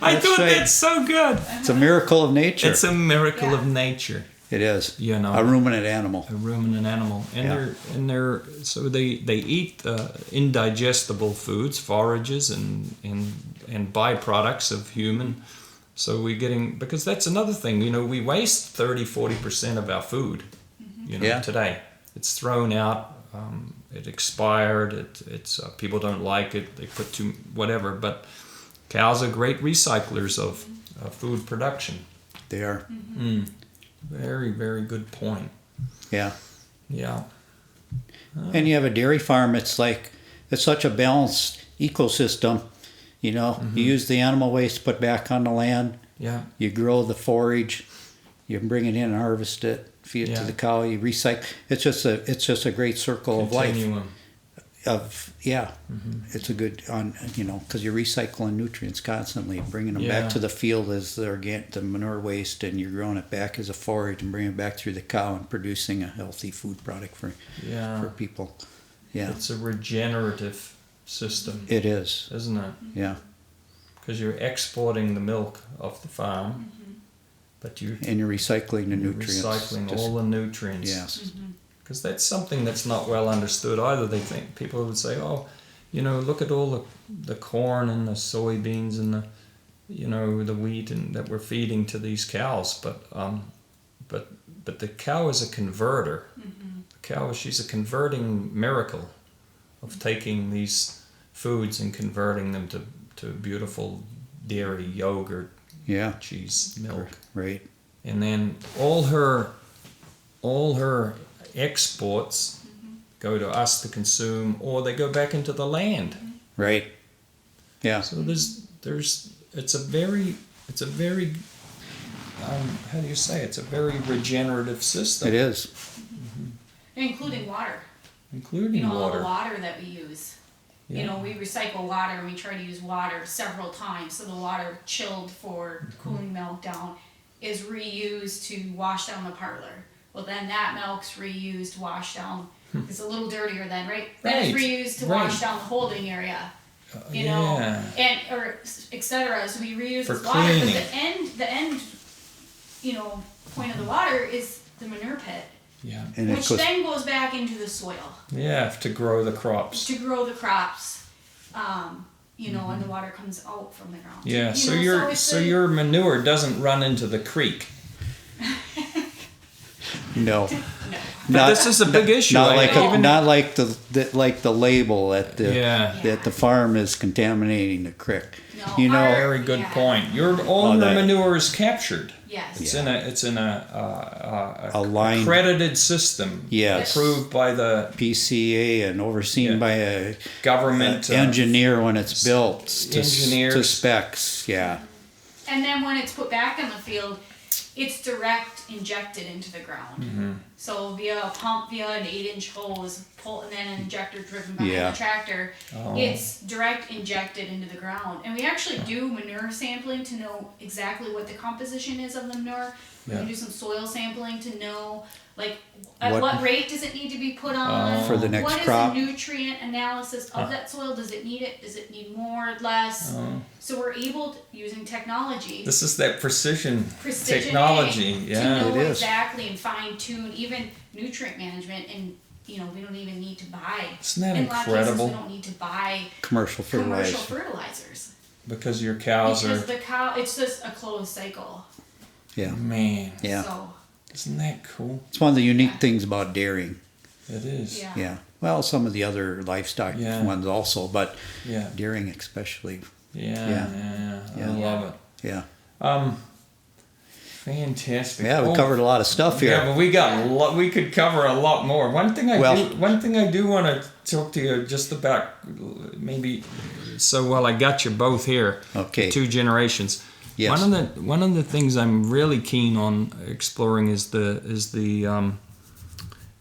I thought that's so good. It's a miracle of nature. It's a miracle of nature. It is. A ruminant animal. And they eat indigestible foods, forages, and byproducts of human. So we're getting, because that's another thing. We waste 30-40% of our food. Today it's thrown out. It expired. It's people don't like it. They put too whatever. But cows are great recyclers of food production. They are. Very, very good point. And you have a dairy farm. It's such a balanced ecosystem. You use the animal waste put back on the land. You grow the forage. You can bring it in and harvest it, feed it to Yeah. the cow. You recycle. It's just a great circle of life. Continuum. It's a good because you're recycling nutrients constantly, bringing them Yeah. back to the field as the manure waste, and you're growing it back as a forage and bringing it back through the cow and producing a healthy food product for people. Yeah, It's a regenerative system, it is. isn't it? Yeah, Because you're exporting the milk of the farm, but and you're recycling the you're nutrients. recycling Just- all the nutrients. Yes. Because that's something that's not well understood either. They think people would say, "Oh, look at all the corn and the soybeans and the wheat and that we're feeding to these cows." But the cow is a converter. The she's a converting miracle of taking these foods and converting them to beautiful dairy, yogurt, Yeah. cheese, milk, Right. and then all her exports go to us to consume, or they go back into the land. Right. Yeah. So it's a very how do you say, it's a very regenerative system. It is. Including water. Including All water. the water that we use. Yeah. We recycle water and we try to use water several times. So the water chilled for cooling milk down is reused to wash down the parlor. Well, then that milk's reused, washed down. It's a little dirtier then, right? Then it's reused to wash down the holding area. Or etc. So we reuse For this water, but cleaning. the end, point of the water is the manure pit, Yeah. And which then goes back into the soil Yeah, to grow the crops. to grow the crops. And the water comes out from the ground. Yeah, so your manure doesn't run into the creek. no. But this is a big issue. Not I- like the label that the farm is contaminating the creek. No, Very good point. All your manure is captured. Yes. It's in a line. accredited system. Yes. Approved by the PCA and overseen by a government engineer when it's built to engineers. specs. Yeah. And then when it's put back in the field, it's direct injected into the ground. So via a pump, via an 8-inch hose, and then an injector driven behind the tractor, it's direct injected into the ground. And we actually do manure sampling to know exactly what the composition is of the manure. We can do some soil sampling to know, at what rate does it need to be put on? For the next what crop. What is the nutrient analysis of that soil? Does it need it? Does it need more, less? So we're able to, using technology. This is that precision Precision technology. to know It is. exactly and fine tune even nutrient management, and we don't even need to buy. Isn't that in a lot of incredible? cases, we don't need to buy Commercial fertilizer. fertilizers Because your cows because the cow, it's just a closed cycle. Yeah. man. Yeah. So Isn't that cool? It's one of the unique things about dairying. It is. yeah. Yeah. Well, some of the other livestock ones also, but Yeah. dairying especially. Yeah. I love it. Yeah. Fantastic. Yeah, we covered a lot of stuff here. Yeah, but we got a lot. We could cover a lot more. One thing I do want to talk to you just about, maybe. So while I got you both here, Okay. the two generations. Yes. One of the things I'm really keen on exploring is the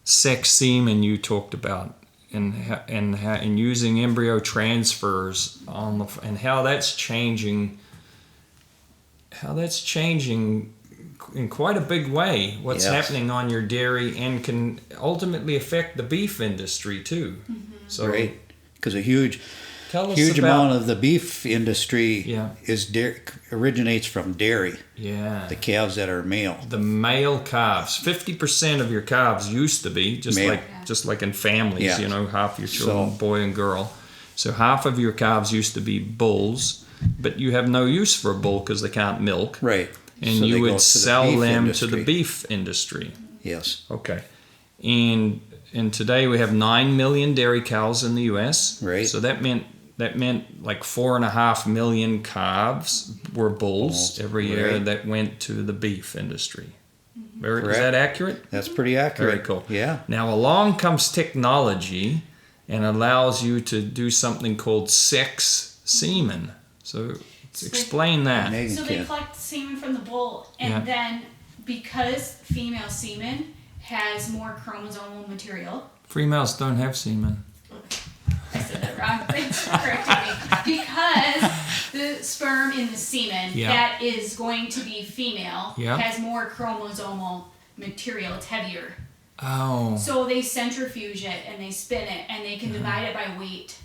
sex semen you talked about, and using embryo transfers and how that's changing. How that's changing in quite a big way. What's happening on your dairy, and can ultimately affect the beef industry too. So Right. Because a huge tell us huge about, amount of the beef industry is originates from dairy. Yeah. The calves that are male. The male calves. 50% of your calves used to be Male. just like in families. Yeah. Half your children, boy and girl. So half of your calves used to be bulls, but you have no use for a bull because they can't milk. Right. And So you they go would to the sell beef them industry. to the beef industry. Yes. Okay. And today we have 9 million dairy cows in the U.S. Right. So that meant like 4.5 million calves were bulls every year Right. that went to the beef industry. Is Correct. that accurate? That's pretty accurate. Very cool. Yeah. Now along comes technology and allows you to do something called sex semen. So explain that. Megan So they can. collect semen from the bull, and then because female semen has more chromosomal material. Females don't have semen. I said that wrong. Thanks for correcting me. Because the sperm in the semen that is going to be female has more chromosomal material. It's heavier. Oh. So they centrifuge it and they spin it and they can divide it by weight.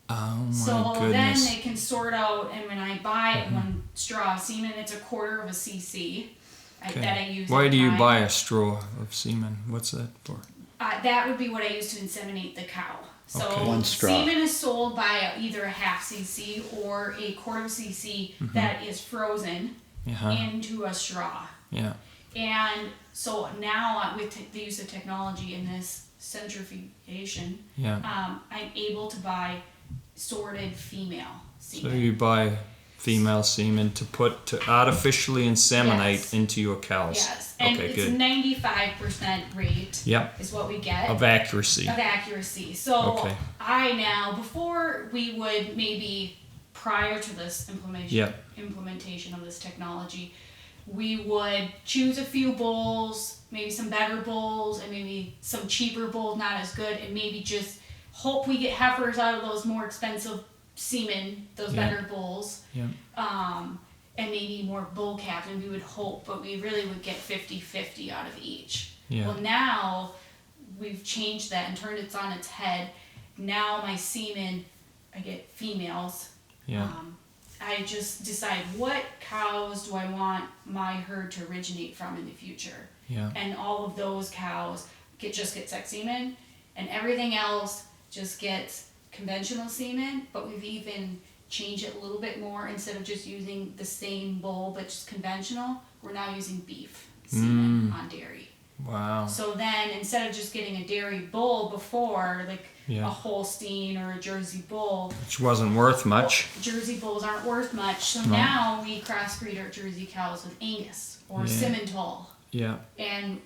Oh my so goodness. then they can sort out, and when I buy one straw of semen, it's 1/4 of a cc that I use. Why do you buy a straw of semen? What's that for? That would be what I use to inseminate the cow. So One straw. semen is sold by either a 1/2 cc or a 1/4 cc that is frozen into a straw. Yeah. And so now with the use of technology in this centrifugation, I'm able to buy sorted female semen. So you buy female semen to artificially inseminate into your cows. Yes, and okay, it's good. 95% rate is what we get. Of accuracy. So I now, before we would maybe, prior to this implementation of this technology, we would choose a few bulls, maybe some better bulls, and maybe some cheaper bulls, not as good, and maybe just hope we get heifers out of those more expensive semen, those better bulls, and maybe more bull calves, and we would hope, but we really would get 50-50 out of each. Well, now we've changed that and turned it on its head. Now my semen, I get females. I just decide what cows do I want my herd to originate from in the future. And all of those cows just get sex semen, and everything else just gets conventional semen, but we've even changed it a little bit more. Instead of just using the same bull but just conventional, we're now using beef semen on dairy. Wow. So then instead of just getting a dairy bull before, like a Holstein or a Jersey bull, which wasn't worth much. Jersey bulls aren't worth much. So now we crossbreed our Jersey cows with Angus or Simmental. And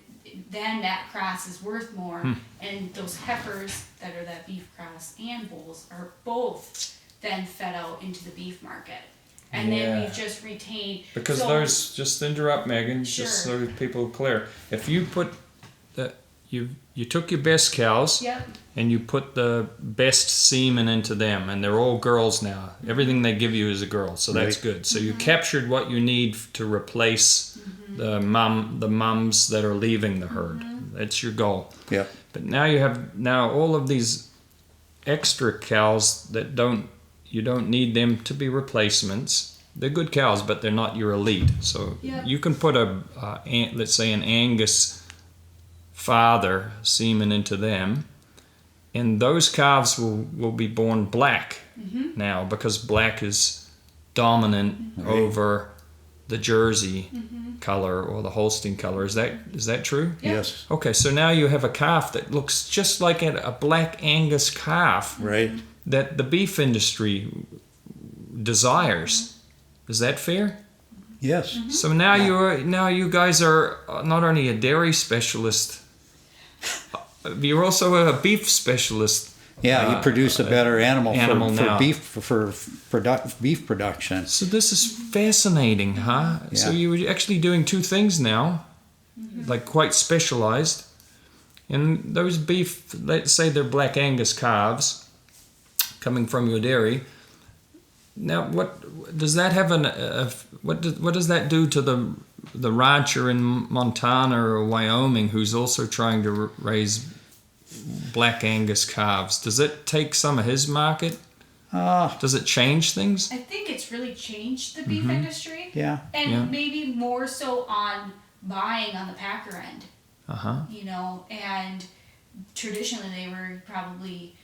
then that cross is worth more. And those heifers that are that beef cross and bulls are both then fed out into the beef market. And then we've just retained... Because those, just interrupt Megan, just so people are clear. If you put you took your best cows and you put the best semen into them, and they're all girls now. Everything they give you is a girl, so that's good. So you captured what you need to replace the mums that are leaving the herd. That's your goal. But now you have all of these extra cows that you don't need them to be replacements. They're good cows, but they're not your elite. So you can put let's say an Angus father semen into them, and those calves will be born black now, because black is dominant over the Jersey color or the Holstein color. Is that true? Yes. Okay, so now you have a calf that looks just like a black Angus calf that the beef industry desires. Is that fair? Yes. So now you guys are not only a dairy specialist, you're also a beef specialist. You produce a better animal now. for beef production. So this is fascinating, huh? So you're actually doing two things now, like quite specialized. And those beef, let's say they're black Angus calves coming from your dairy. Now, what does that have what does that do to the rancher in Montana or Wyoming who's also trying to raise black Angus calves? Does it take some of his market? Does it change things? I think it's really changed the beef industry. And maybe more so on buying on the packer end. And traditionally they were probably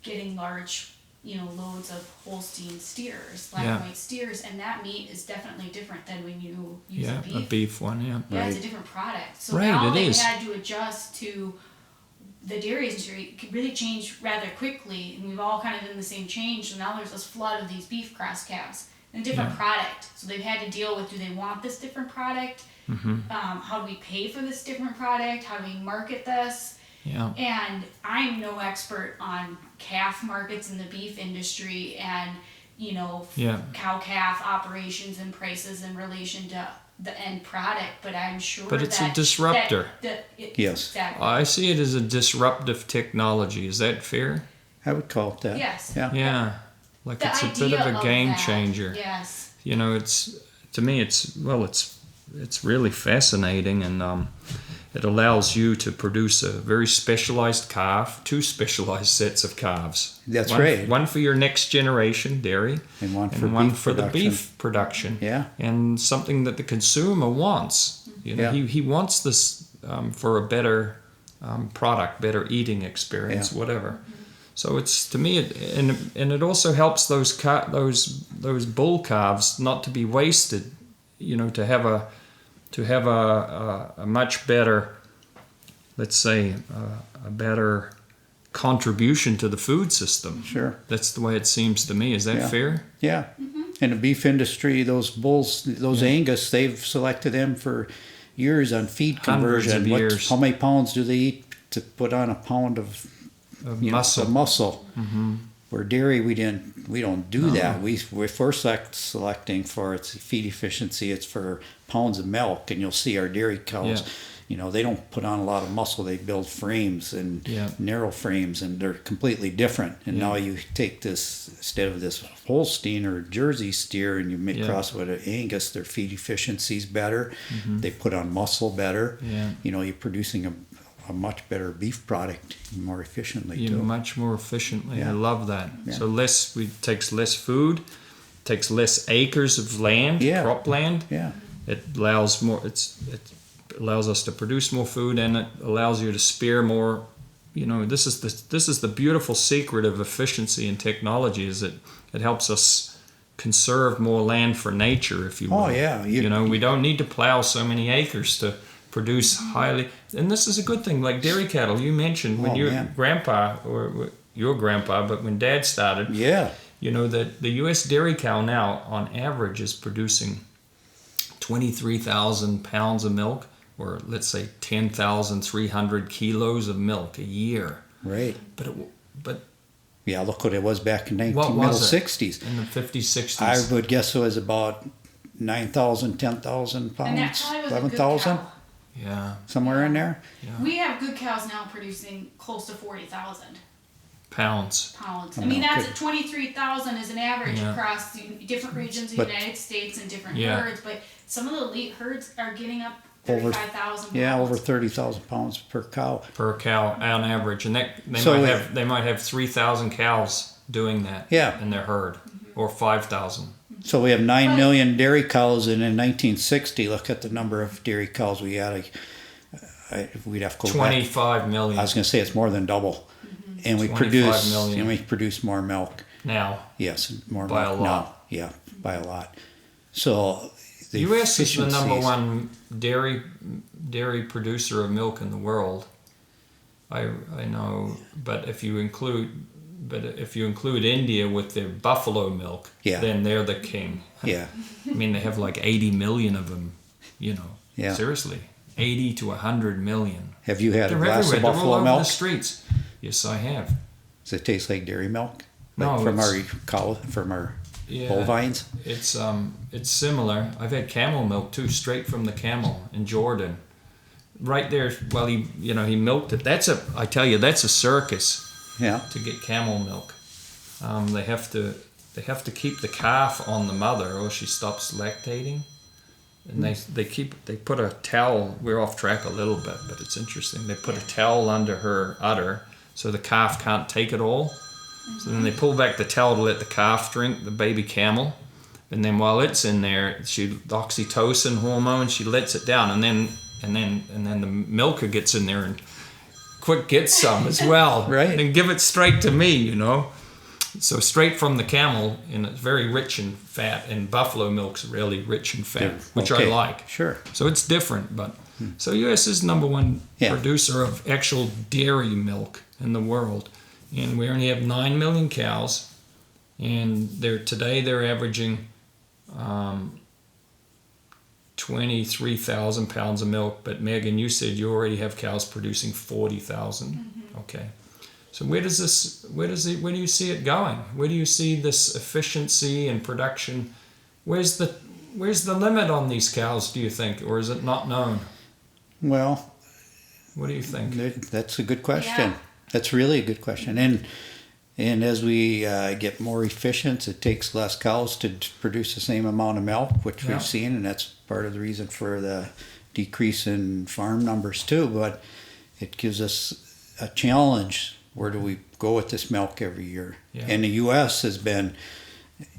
getting large, loads of Holstein steers, black and white steers, and that meat is definitely different than when you use a beef one. It's a different product. So now they've had to adjust to the dairy industry. It could really change rather quickly, and we've all kind of done the same change. So now there's this flood of these beef cross calves and a different product. So they've had to deal with, do they want this different product? How do we pay for this different product? How do we market this? And I'm no expert on calf markets in the beef industry and, cow-calf operations and prices in relation to the end product, but I'm sure But it's a disruptor. Yes. Exactly. I see it as a disruptive technology. Is that fair? I would call it that. Yes. Yeah. Yeah. Like The it's a bit idea of a game that, changer. Yes. You know, it's to me, it's really fascinating, and it allows you to produce a very specialized calf, 2 specialized sets of calves. That's right. One for your next generation dairy, And one for one beef for the production. beef production. Yeah. And something that the consumer wants. You know, Yeah. he wants this for a better product, better eating experience, Yeah. whatever. So it's, to me, and it also helps those bull calves not to be wasted. You know, to have a much better, let's say, a better contribution to the food system. Sure. That's the way it seems to me. Is that Yeah. fair? Yeah. In the beef industry, those bulls, those Angus, they've selected them for years on feed Hundreds conversion. of years. How many pounds do they eat to put on a pound of Muscle. of muscle? Where dairy, we don't do that. We're first selecting for its feed efficiency. It's for pounds of milk, and you'll see our dairy cows. Yeah. You know, they don't put on a lot of muscle. They build frames and Yeah. narrow frames, and they're completely different. And now you take this, instead of this Holstein or Jersey steer, and you make cross with an Angus, their feed efficiency's better. They put on muscle better. Yeah. You know, you're producing a much better beef product more efficiently Yeah, too. much more efficiently. Yeah. I love that. Yeah. So takes less food, takes less acres of land, Yeah. cropland. Yeah. It allows more. It allows us to produce more food, and it allows you to spare more. You know, this is the beautiful secret of efficiency and technology, is that it helps us conserve more land for nature, if you will. Oh, yeah. You know, we don't need to plow so many acres to produce highly, and this is a good thing. Like dairy cattle, you mentioned when your grandpa, or your grandpa, but when Dad started, Yeah. you know, that the U.S. dairy cow now, on average, is producing 23,000 pounds of milk, or let's say 10,300 kilos of milk a year. Right. But Yeah, look what it was back in what middle was it 60s. in the 50s, 60s? I would guess it was about 9,000, 10,000 pounds, And that probably was a good 11,000, cow. Yeah, somewhere in there. We have good cows now producing close to 40,000 pounds. pounds. Oh, I mean, no, that's good. 23,000 as an average Yeah. across the different regions of But- the United States and different Yeah. herds. But some of the elite herds are getting up Over- 35,000 pounds. Yeah, over 30,000 pounds per cow. Per cow on average, and that So they might have 3,000 cows doing that Yeah. in their herd, or 5,000. So we have 9 But- million dairy cows, and in 1960, look at the number of dairy cows we had. We'd have to go back. 25 million I was going to say it's more than double. And we 25 million. produce more milk. now. Yes, more By a milk lot. now. Yeah, by a lot. So the U.S. is the number efficiencies- one dairy producer of milk in the world. I know, but if you include India with their buffalo milk, Yeah. then they're the king. Yeah, I mean, they have like 80 million of them. You know, Yeah. seriously, 80 to 100 million. have you had a They're glass everywhere. of They're all buffalo over milk? the streets. Yes, I have. Does it taste like dairy milk? No, Like from it's- our cow, from our Yeah. bovines? It's similar. I've had camel milk too, straight from the camel in Jordan. Right there, well, he milked it. That's a circus Yeah. to get camel milk. They have to keep the calf on the mother, or she stops lactating. And they put a towel. We're off track a little bit, but it's interesting. They put a towel under her udder so the calf can't take it all. So then they pull back the towel to let the calf drink, the baby camel. And then while it's in there, the oxytocin hormone, she lets it down, and then the milker gets in there and quick gets some as well. Right. And give it straight to me, you know. So straight from the camel, and it's very rich in fat, and buffalo milk's really rich in fat, which I Okay, like. Sure. So it's different, but so U.S. is number one Yeah. producer of actual dairy milk in the world, and we only have 9 million cows, and they're averaging 23,000 pounds of milk. But Megan, you said you already have cows producing 40,000. Okay. So where do you see it going? Where do you see this efficiency and production? Where's where's the limit on these cows, do you think, or is it not known? Well, what do you think? That's a good question. Yeah. That's really a good question. And as we get more efficient, it takes less cows to produce the same amount of milk, which Yeah. we've seen, and that's part of the reason for the decrease in farm numbers too. But it gives us a challenge. Where do we go with this milk every year? Yeah. And the U.S. has been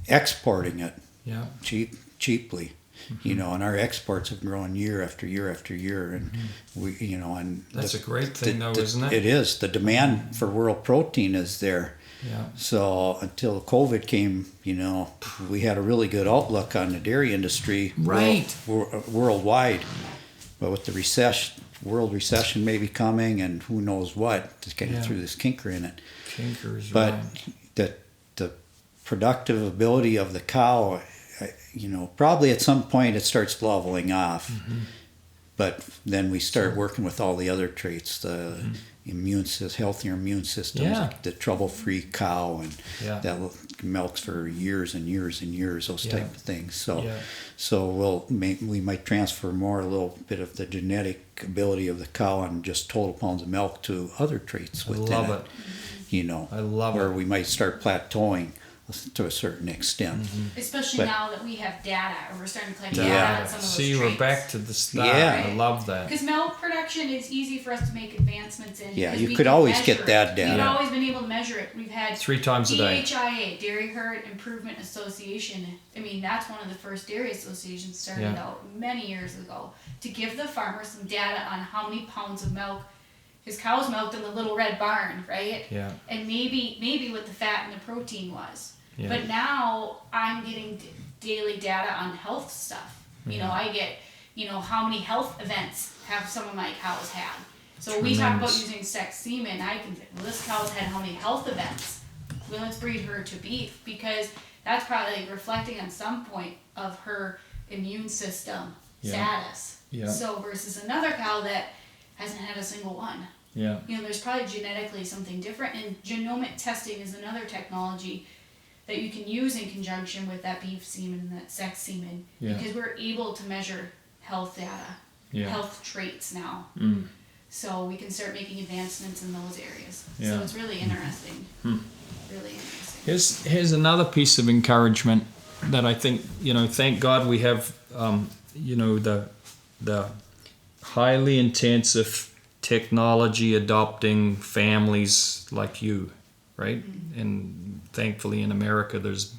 exporting it Yeah. cheaply. You know, and our exports have grown year after year after year, and we, you know, and That's a great thing, though, isn't it? It is. The demand for world protein is there. Yeah. So until COVID came, you know, we had a really good outlook on the dairy industry Right. worldwide. But with the world recession maybe coming, and who knows what, to get Yeah. through this kinker in it. Kinkers, But right. the productive ability of the cow, you know, probably at some point it starts leveling off. But then we start working with all the other traits, the healthier immune systems, Yeah. the trouble-free cow, and Yeah. that milks for years and years and years, those Yeah. type of things. So, Yeah. so we might transfer a little bit of the genetic ability of the cow and just total pounds of milk to other traits I within love it. it. You know, I love where it. we might start plateauing to a certain extent. Especially But- now that we have data, or we're starting to collect Yeah. data on some of those See, traits. we're back to the start. Yeah. I love that. Because milk production is easy for us to make advancements in. Yeah, because you we could can always measure get it. that data. We've always been able to measure it. We've had 3 times a day. DHIA, Dairy Herd Improvement Association. I mean, that's one of the first dairy associations started Yeah. out many years ago to give the farmer some data on how many pounds of milk his cows milked in the little red barn, right? Yeah. And maybe what the fat and the protein was. Yeah. But now I'm getting daily data on health stuff. You know, I get, how many health events have some of my cows had. So we talk about Tremendous. using sex semen. I can say, well, this cow's had how many health events? Well, let's breed her to beef, because that's probably reflecting on some point of her immune system status. Yeah. So versus another cow that hasn't had a single one. Yeah. There's probably genetically something different, and genomic testing is another technology that you can use in conjunction with that beef semen and that sex semen, Yeah. because we're able to measure health data, Yeah. health traits now. So we can start making advancements in those areas. Yeah. So it's really interesting. Really interesting. Here's another piece of encouragement that I think, thank God we have, the highly intensive technology adopting families like you, right? And thankfully in America there's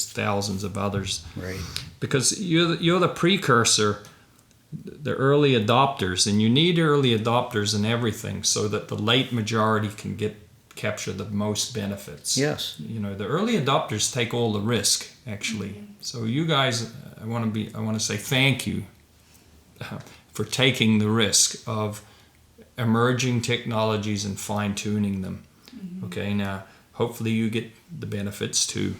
thousands of others. Right. Because you're the precursor, the early adopters, and you need early adopters in everything so that the late majority can capture the most benefits. Yes. The early adopters take all the risk, actually. So you guys, I want to say thank you for taking the risk of emerging technologies and fine-tuning them. Okay, now hopefully you get the benefits too.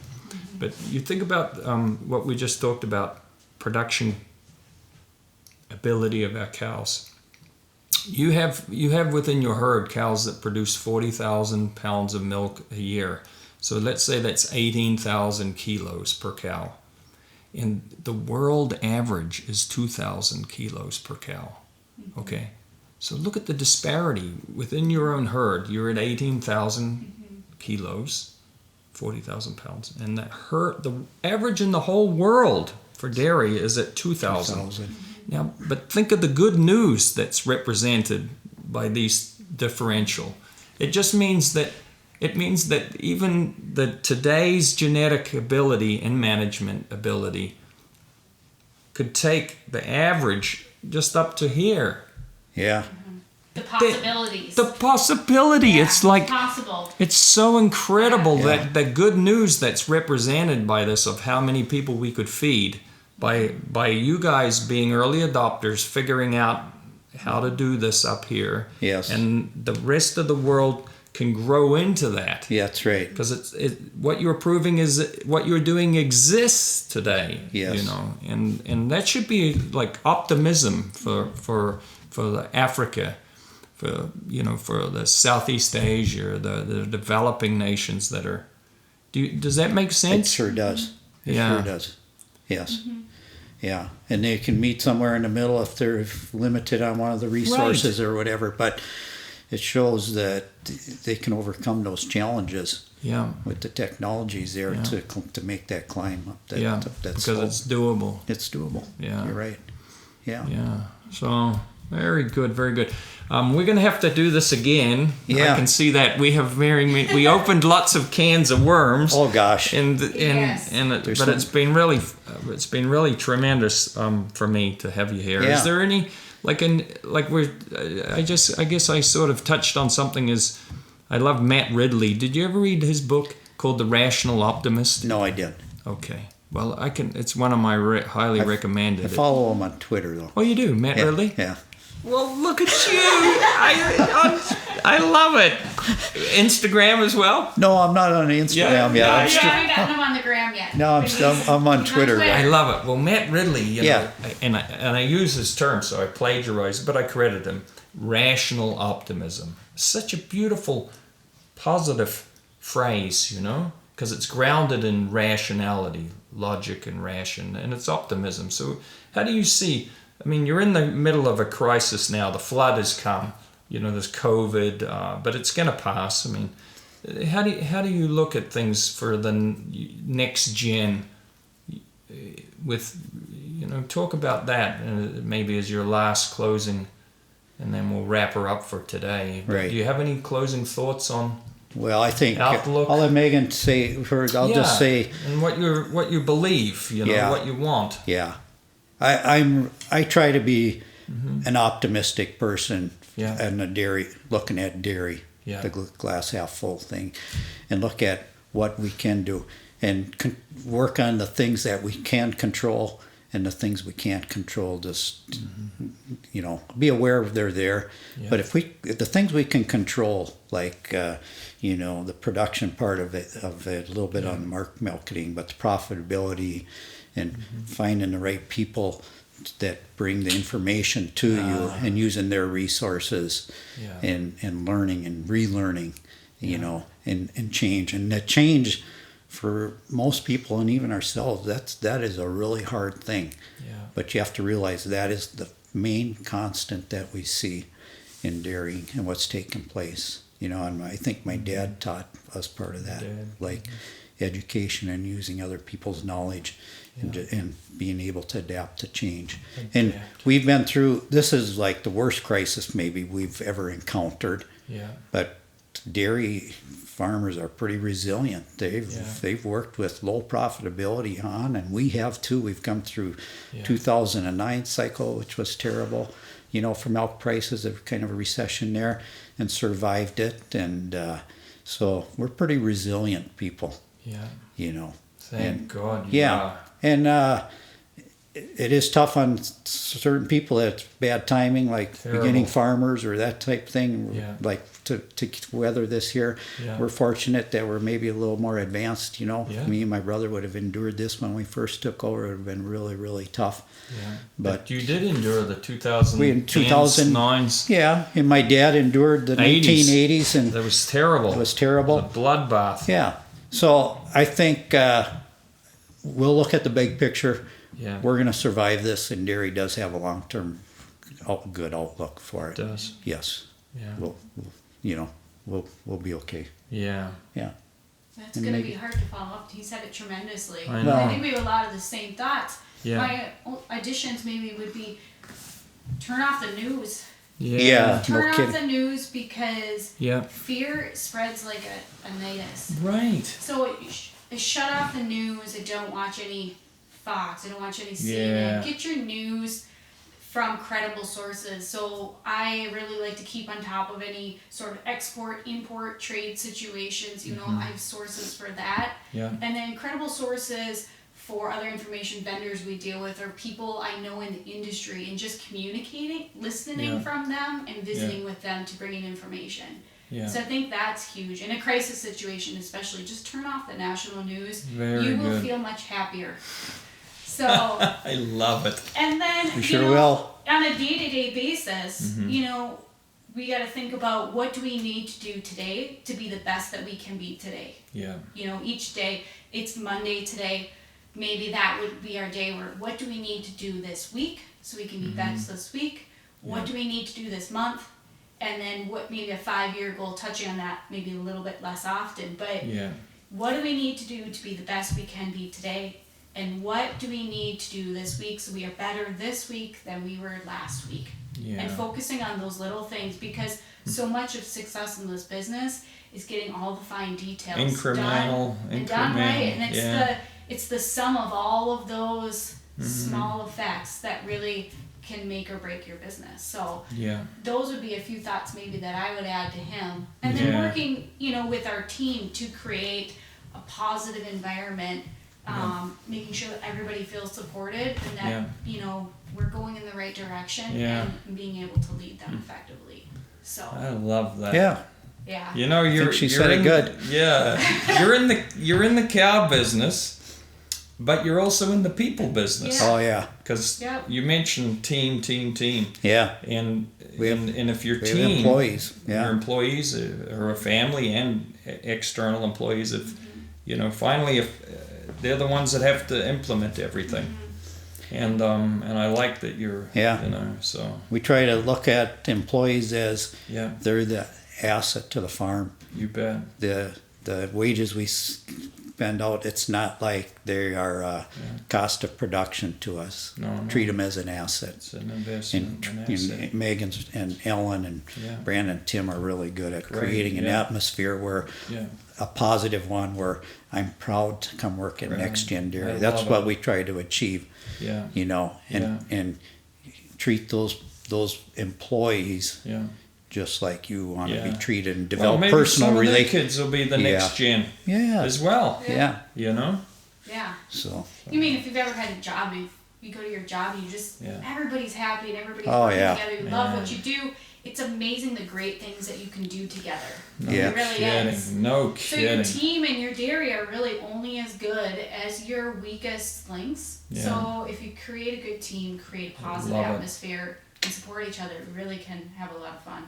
But you think about what we just talked about, production ability of our cows. You have within your herd cows that produce 40,000 pounds of milk a year. So let's say that's 18,000 kilos per cow. And the world average is 2,000 kilos per cow. Okay? So look at the disparity within your own herd. You're at 18,000 kilos, 40,000 pounds. And the average in the whole world for dairy is at 2,000. Now, but think of the good news that's represented by these differential. It just means that even today's genetic ability and management ability could take the average just up to here. Yeah. The possibilities. The possibility. Yeah, It's like possible. it's so incredible Yeah. that the good news that's represented by this of how many people we could feed by you guys being early adopters, figuring out how to do this up here. Yes. And the rest of the world can grow into that. Yeah, that's right. Because what you're proving is that what you're doing exists today. Yes. And that should be like optimism for the Africa, for the Southeast Asia, the developing nations that are. Does that make sense? It sure does. It Yeah. sure does. Yes. Yeah, and they can meet somewhere in the middle if they're limited on one of the resources or whatever. But it shows that they can overcome those challenges. Yeah. With the technologies there to make that climb up. That's because it's doable. It's doable. Yeah. You're right. Yeah. Yeah. So very good, very good. We're going to have to do this again. Yeah. I can see that we we opened lots of cans of worms. Oh gosh. But it's been really tremendous for me to have you here. Yeah. Is there any I guess I sort of touched on something. I love Matt Ridley. Did you ever read his book called The Rational Optimist? No, I didn't. Okay. Well, it's one of my highly recommended. I follow him on Twitter though. Oh, you do, Matt Ridley? Yeah. Well, look at you! I love it. Instagram as well. No, I'm not on Instagram yet. I haven't gotten him on the gram yet. No, I'm on Twitter. I love it. Well, Matt Ridley, you know, and I use his term, so I plagiarized, but I credit him. Rational optimism. Such a beautiful, positive phrase, you know, because it's grounded in rationality, logic, and ration, and it's optimism. So, how do you see? I mean, you're in the middle of a crisis now. The flood has come. You know, there's COVID, but it's going to pass. I mean, how do you look at things for the next gen? With, you know, talk about that maybe as your last closing, and then we'll wrap her up for today. Right. Do you have any closing thoughts on? Well, I think outlook? I'll let Megan say first. I'll just say and what you believe. You know, what you want. Yeah. I try to be an optimistic person and looking at dairy, the glass half full thing, and look at what we can do and work on the things that we can control and the things we can't control. Just you know, be aware of they're there. Yeah. But if the things we can control, like you know, the production part of it a little bit on marketing, but the profitability. And finding the right people that bring the information to you and using their resources and learning and relearning, you know, and change. And that change for most people and even ourselves, that is a really hard thing. Yeah. But you have to realize that is the main constant that we see in dairy and what's taking place. You know, and I think my dad taught us part of that, education and using other people's knowledge. And being able to adapt to change. And we've been through, this is like the worst crisis maybe we've ever encountered. Yeah. But dairy farmers are pretty resilient. They've worked with low profitability and we have too. We've come through 2009 cycle, which was terrible, you know, for milk prices, a kind of a recession there, and survived it. And so we're pretty resilient people. Yeah. You know. Thank God. And it is tough on certain people. It's bad timing, like beginning farmers or that type thing. Like to weather this here. We're fortunate that we're maybe a little more advanced. You know, me and my brother would have endured this when we first took over. It would have been really, really tough. But you did endure the 2009s. Yeah, and my dad endured the 1980s, and that was terrible. It was terrible. It was a bloodbath. Yeah. So I think we'll look at the big picture. Yeah. We're going to survive this, and dairy does have a long-term good outlook for it. It does. Yes. Yeah. We'll be okay. Yeah. Yeah. That's going to be hard to follow up. He said it tremendously. I know. I think we have a lot of the same thoughts. Yeah. My additions maybe would be turn off the news. Yeah. Turn off the news because fear spreads like a nidus. Right. So shut off the news. I don't watch any Fox. I don't watch any CNN. Get your news from credible sources. So I really like to keep on top of any sort of export, import, trade situations. You know, I have sources for that. Yeah. And then credible sources for other information vendors we deal with or people I know in the industry, and just communicating, listening from them and visiting with them to bring in information. Yeah. So I think that's huge. In a crisis situation especially, just turn off the national news. You will feel much happier. So I love it. And then you will. On a day-to-day basis, you know, we got to think about what do we need to do today to be the best that we can be today. Yeah. You know, each day, it's Monday today. maybe that would be our day where, what do we need to do this week so we can meet best this week? What do we need to do this month? And then what, maybe a 5-year goal, touching on that maybe a little bit less often, but what do we need to do to be the best we can be today? And what do we need to do this week so we are better this week than we were last week? And focusing on those little things, because so much of success in this business is getting all the fine details incremental done right. And it's the sum of all of those small effects that really can make or break your business. So those would be a few thoughts maybe that I would add to him. And then working, with our team to create a positive environment, making sure that everybody feels supported and that, we're going in the right direction and being able to lead them effectively. So I love that. Yeah. You're said it good. Yeah. you're in the cow business, but you're also in the people business. Oh yeah. Because you mentioned team. Yeah. And if your we team, have employees, your employees are a family and external employees, finally if they're the ones that have to implement everything. And I like that you're, so. We try to look at employees as they're the asset to the farm. You bet. The wages we spend out, it's not like they are cost of production to us. No. Treat them as an asset. It's an investment, an asset. Megan and Ellen and Brandon and Tim are really good at creating an atmosphere where a positive one where I'm proud to come work at NexGen Dairy. That's what we try to achieve. And treat those employees just like you want to be treated and develop personal relations. Maybe kids will be the next gen as well. Yeah. So you mean if you've ever had a job, you go to your job and you just everybody's happy and everybody's working together, you love what you do. It's amazing the great things that you can do together. It really is. No kidding. So your team and your dairy are really only as good as your weakest links. So if you create a good team, create a positive atmosphere, and support each other, we really can have a lot of fun.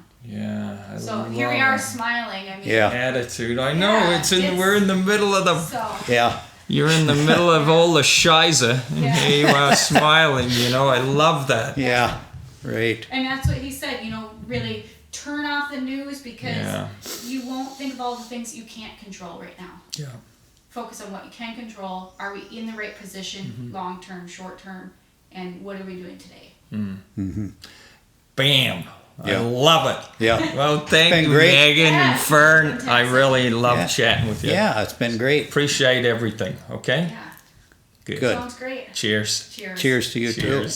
So here we are smiling. I mean, attitude. I know we're in the middle of the. You're in the middle of all the shiza, and here you are smiling. I love that. Yeah. Right. And that's what he said, really turn off the news because you won't think of all the things you can't control right now. Focus on what you can control. Are we in the right position, long term, short term, and what are we doing today? Bam. I love it. Yeah. Well, thank you, Megan and Vern. I really love chatting with you. Yeah, it's been great. Appreciate everything. Okay? Yeah. Good. Sounds great. Cheers. Cheers. Cheers to you too.